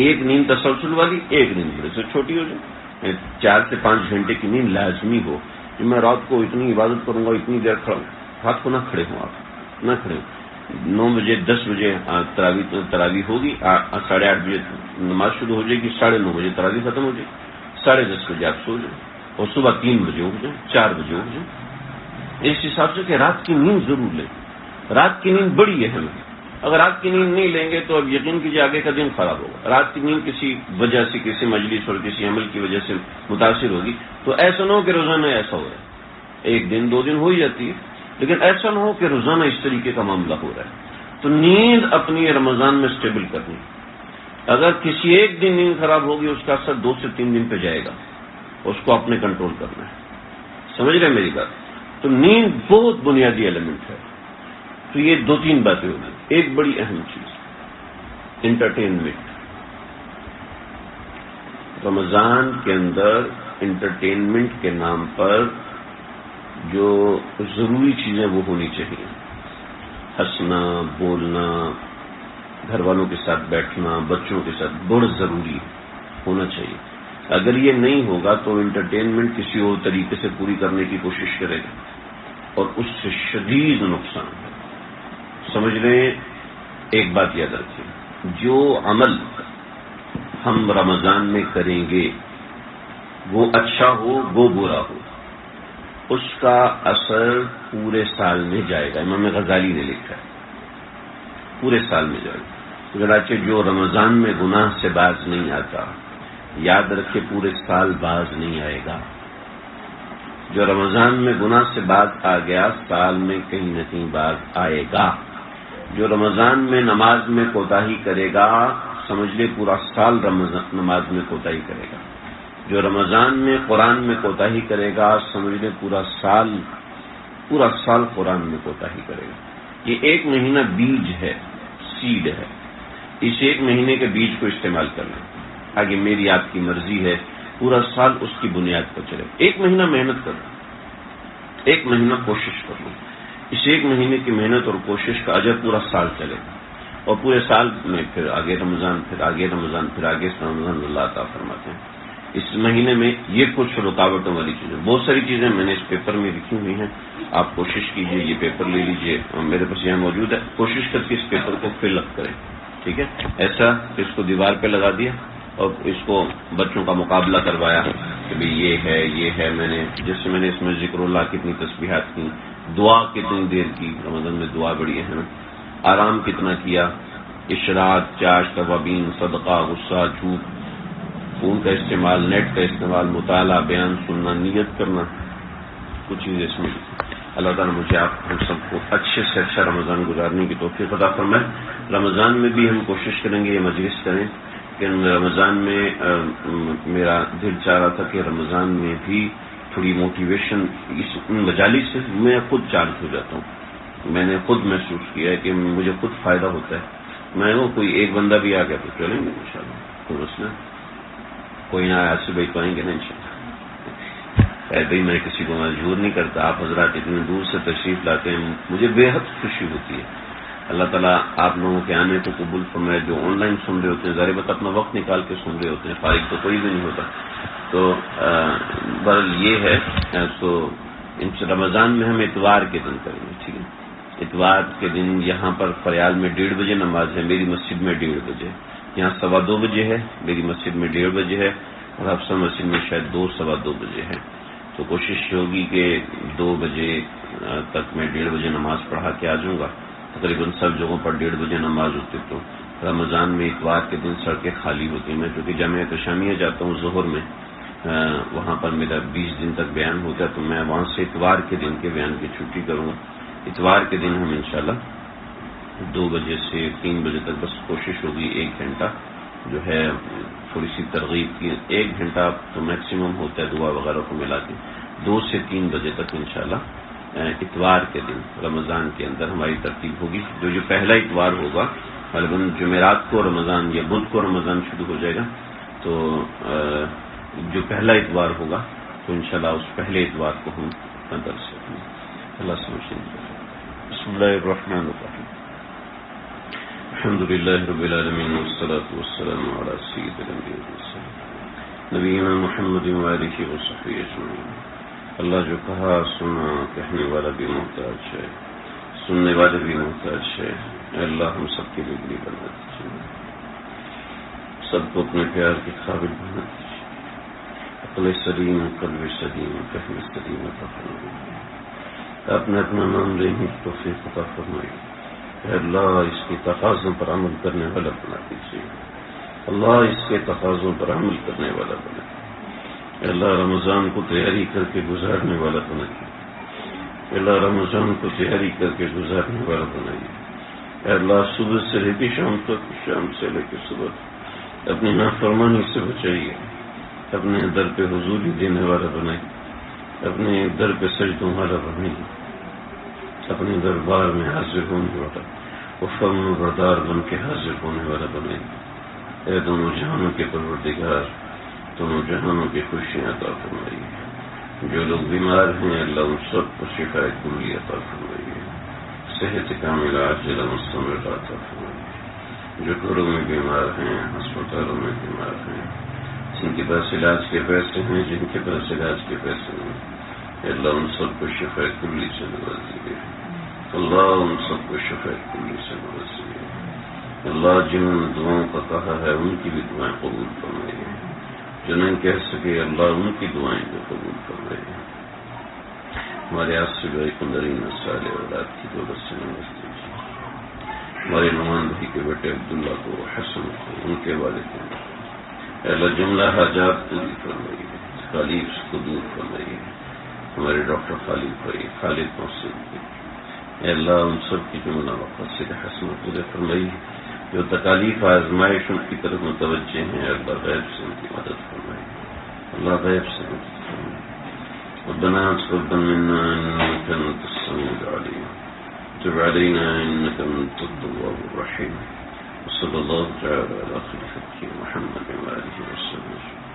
ایک نیند تسلسل والی، ایک نیند بڑے سے چھوٹی ہو جائے، 4 سے 5 گھنٹے کی نیند لازمی ہو کہ میں رات کو اتنی عبادت کروں گا، اتنی دیر کھڑا ہوں، رات کو نہ کھڑے ہوں، آپ نہ کھڑے ہوں۔ 9 بجے 10 بجے تراویح ہوگی، 8:30 بجے نماز شروع ہو جائے گی، 9:30 بجے تراویح ختم ہو جائے گی، 10:30 بجے آپ سو جائیں اور صبح 3 بجے اٹھ جائیں، 4 بجے اٹھ جائیں، اس حساب سے کہ رات کی نیند ضرور لیں۔ رات کی نیند بڑی اہم ہے، اگر رات کی نیند نہیں لیں گے تو اب یقین کیجیے آگے کا دن خراب ہوگا۔ رات کی نیند کسی وجہ سے، کسی مجلس اور کسی عمل کی وجہ سے متاثر ہوگی تو ایسا نہ ہو کہ روزانہ ایسا ہو رہا ہے، 1 دن 2 دن ہو ہی جاتی ہے، لیکن ایسا نہ ہو کہ روزانہ اس طریقے کا معاملہ ہو رہا ہے۔ تو نیند اپنی رمضان میں سٹیبل کرنی، اگر کسی ایک دن نیند خراب ہوگی اس کا اثر 2 سے 3 دن پہ جائے گا، اس کو اپنے کنٹرول کرنا ہے۔ سمجھ رہے ہیں میری بات؟ تو نیند بہت بنیادی ایلیمنٹ ہے۔ تو یہ 2-3 باتیں ہوگی۔ ایک بڑی اہم چیز انٹرٹینمنٹ، رمضان کے اندر انٹرٹینمنٹ کے نام پر جو ضروری چیزیں وہ ہونی چاہیے، ہنسنا، بولنا، گھر والوں کے ساتھ بیٹھنا، بچوں کے ساتھ بہت ضروری ہونا چاہیے۔ اگر یہ نہیں ہوگا تو انٹرٹینمنٹ کسی اور طریقے سے پوری کرنے کی کوشش کرے گا اور اس سے شدید نقصان ہے۔ سمجھ رہے ہیں؟ ایک بات یاد رکھیں، جو عمل ہم رمضان میں کریں گے وہ اچھا ہو وہ برا ہو، اس کا اثر پورے سال میں جائے گا۔ امام غزالی نے لکھا ہے پورے سال میں جائے گا۔ اگرچہ جو رمضان میں گناہ سے باز نہیں آتا، یاد رکھے پورے سال باز نہیں آئے گا۔ جو رمضان میں گناہ سے باز آ گیا، سال میں کہیں نہ کہیں باز آئے گا۔ جو رمضان میں نماز میں کوتاہی کرے گا، سمجھ لے پورا سال نماز میں کوتاہی کرے گا۔ جو رمضان میں قرآن میں کوتاہی کرے گا، سمجھ لے پورا سال قرآن میں کوتاہی کرے گا۔ یہ 1 مہینہ بیج ہے، سیڈ ہے، اس 1 مہینے کے بیج کو استعمال کرنا۔ آگے میری آپ کی مرضی ہے، پورا سال اس کی بنیاد پر چلے۔ 1 مہینہ محنت کرو، 1 مہینہ کوشش کر لو، اس 1 مہینے کی محنت اور کوشش کا اجر پورا سال چلے گا، اور پورے سال میں پھر آگے رمضان، پھر آگے رمضان، پھر آگے رمضان، اللہ عطا فرماتے ہیں۔ اس مہینے میں یہ کچھ رکاوٹوں والی چیزیں، بہت ساری چیزیں میں نے اس پیپر میں لکھی ہوئی ہیں، آپ کوشش کیجئے، یہ پیپر لے لیجئے، میرے پاس یہاں موجود ہے، کوشش کر کے اس پیپر کو فل اپ کریں، ٹھیک ہے؟ ایسا کہ اس کو دیوار پہ لگا دیا اور اس کو بچوں کا مقابلہ کروایا کہ بھئی یہ ہے، میں نے جیسے میں نے اس میں ذکر اللہ کتنی تسبیحات کی، دعا کتنی دیر کی، رمضان میں دعا بڑی اہم ہے، آرام کتنا کیا، اشراق، چاش، توابین، صدقہ، غصہ، جھوٹ، فون کا استعمال، نیٹ کا استعمال، مطالعہ، بیان سننا، نیت کرنا، کچھ چیزیں اس میں۔ اللہ تعالیٰ مجھے آپ ہم سب کو اچھے سے اچھا رمضان گزارنے کی توفیق عطا فرمائے۔ رمضان میں بھی ہم کوشش کریں گے، یہ مجلس کریں کہ رمضان میں میرا دل چاہ رہا تھا کہ رمضان میں بھی تھوڑی موٹیویشن اس مجالس سے میں خود چارج ہو جاتا ہوں، میں نے خود محسوس کیا ہے کہ مجھے خود فائدہ ہوتا ہے میں وہ کوئی ایک بندہ بھی آ گیا تو چلیں گے انشاءاللہ، کوئی مسئلہ کوئی نہ آیا سے بھائی تو آئیں گے نا انشاءاللہ۔ خیر بھائی میں کسی کو مجبور نہیں کرتا، آپ حضرات اتنے دور سے تشریف لاتے ہیں، مجھے بے حد خوشی ہوتی ہے۔ اللہ تعالیٰ آپ لوگوں کے آنے کو قبول فرمائے۔ جو آن لائن سن رہے ہوتے ہیں ظاہر بات اپنا وقت نکال کے سن رہے ہوتے ہیں، فارغ تو کوئی بھی نہیں ہوتا، تو بہرحال یہ ہے تو رمضان میں ہم اتوار کے دن کریں گے، ٹھیک ہے؟ اتوار کے دن یہاں پر فریال میں 1:30 بجے نماز ہے، میری مسجد میں 1:30 بجے، یہاں 2:15 بجے ہے، میری مسجد میں 1:30 بجے ہے، اور حفصہ مسجد میں شاید 2 سوا 2 بجے ہے۔ تو کوشش ہوگی کہ 2 بجے تک میں 1:30 بجے نماز پڑھا کے آ جاؤں گا۔ تقریباً سب جگہوں پر 1:30 بجے نماز ہوتی، تو رمضان میں اتوار کے دن سڑکیں خالی ہوتی ہیں۔ میں چونکہ جامعہ تشامیہ جاتا ہوں ظہر میں، وہاں پر میرا 20 دن تک بیان ہوتا ہے، تو میں وہاں سے اتوار کے دن کے بیان کی چھٹی کروں گا۔ اتوار کے دن ہم انشاءاللہ 2 بجے سے 3 بجے تک بس کوشش ہوگی 1 گھنٹہ جو ہے تھوڑی سی ترغیب کی، 1 گھنٹہ تو میکسیمم ہوتا ہے دعا وغیرہ کو ملا کے، 2 سے 3 بجے تک انشاءاللہ اتوار کے دن رمضان کے اندر ہماری ترتیب ہوگی۔ جو پہلا اتوار ہوگا غالباً جمعرات کو رمضان یا بدھ کو رمضان شروع ہو جائے گا، تو جو پہلا اتوار ہوگا تو انشاءاللہ اس پہلے اتوار کو ہم درس کریں گے۔ اللہ سمجھیں۔ بسم اللہ الرحمن الرحیم، الحمد للہ رب العالمین والصلاة والسلام علی سید الانبیاء والمرسلین نبینا محمد وآلہ وصحبہ اجمعین۔ اللہ جو کہا سنا، کہنے والا بھی محتاج ہے، سننے والے بھی محتاج ہے۔ اے اللہ ہم سب کے لیے بڑی بنا دیجیے، سب کو اپنے پیار کے قابل بنا دیجیے، عقل سلیم، قلب سلیم، فہم سلیم عطا فرمائیے۔ آپ نے اپنا نام لینے کی توفیق عطا فرمائیے۔ اے اللہ اس کے تقاضوں پر عمل کرنے والا بنا دیجیے، اللہ اس کے تقاضوں پر عمل کرنے والا بنا دیجیے۔ اے اللہ رمضان کو تیاری کر کے گزارنے والا بنائیے، اے اللہ رمضان کو تیاری کر کے گزارنے والا بنائیے۔ اے اللہ صبح سے لے کے شام تک، شام سے لے کے صبح تک اپنی نافرمانی سے بچائیے، اپنے در پہ حضوری دینے والا بنائیے، اپنے در پہ سجدوں والا بنائیے، اپنے دربار میں حاضر ہونے والا وہ فرمان بردار بن کے حاضر ہونے والا بنائیے۔ اے دونوں جہانوں کے پروردگار، دونوں جہانوں کی خوشیاں عطا فرمائیے۔ جو لوگ بیمار ہیں اللہ ان سب کو شفاء کلی عطا فرمائیے، صحت کاملہ عاجلہ مستمرہ عطا فرمائیے۔ جو گھروں میں بیمار ہیں، ہسپتالوں میں بیمار ہیں، جن کے پاس علاج کے پیسے ہیں، جن کے پاس علاج کے پیسے نہیں، اللہ ان سب کو شفاء کلی سے نوازیے، اللہ ان سب کو شفاء کلی سے نوازیے۔ اللہ جن دعاؤں کا کہا ہے ان کی بھی دعائیں قبول فرمائیے، جو نہیں کہہ سکے اللہ ان کی دعائیں بھی قبول فرمائیے۔ ہمارے آج سے بھائی 15 سال اولاد کی دولت سے نواز دیجیے۔ ہمارے نعمان بھائی کے بیٹے عبداللہ کو، حسن کو، ان کے والدین کو اللہ جملہ حاجات پوری فرمائیے، تکالیف کو دور فرمائیے۔ ہمارے ڈاکٹر خالد محسن اے اللہ ان سب کی جملہ مقاصد حسنہ پورے فرمائیے۔ جو تکالیف آزمائش ان کی طرف متوجہ ہیں اللہ غیب سے ان کی مدد فرمائیے، اللہ غیب سے مدد فرمائیے۔ ربنا تقبل منا انك انت السميع العليم وتب علينا انك انت التواب الرحيم، وصلى الله تعالى على خير خلقه محمد وآله وسلم۔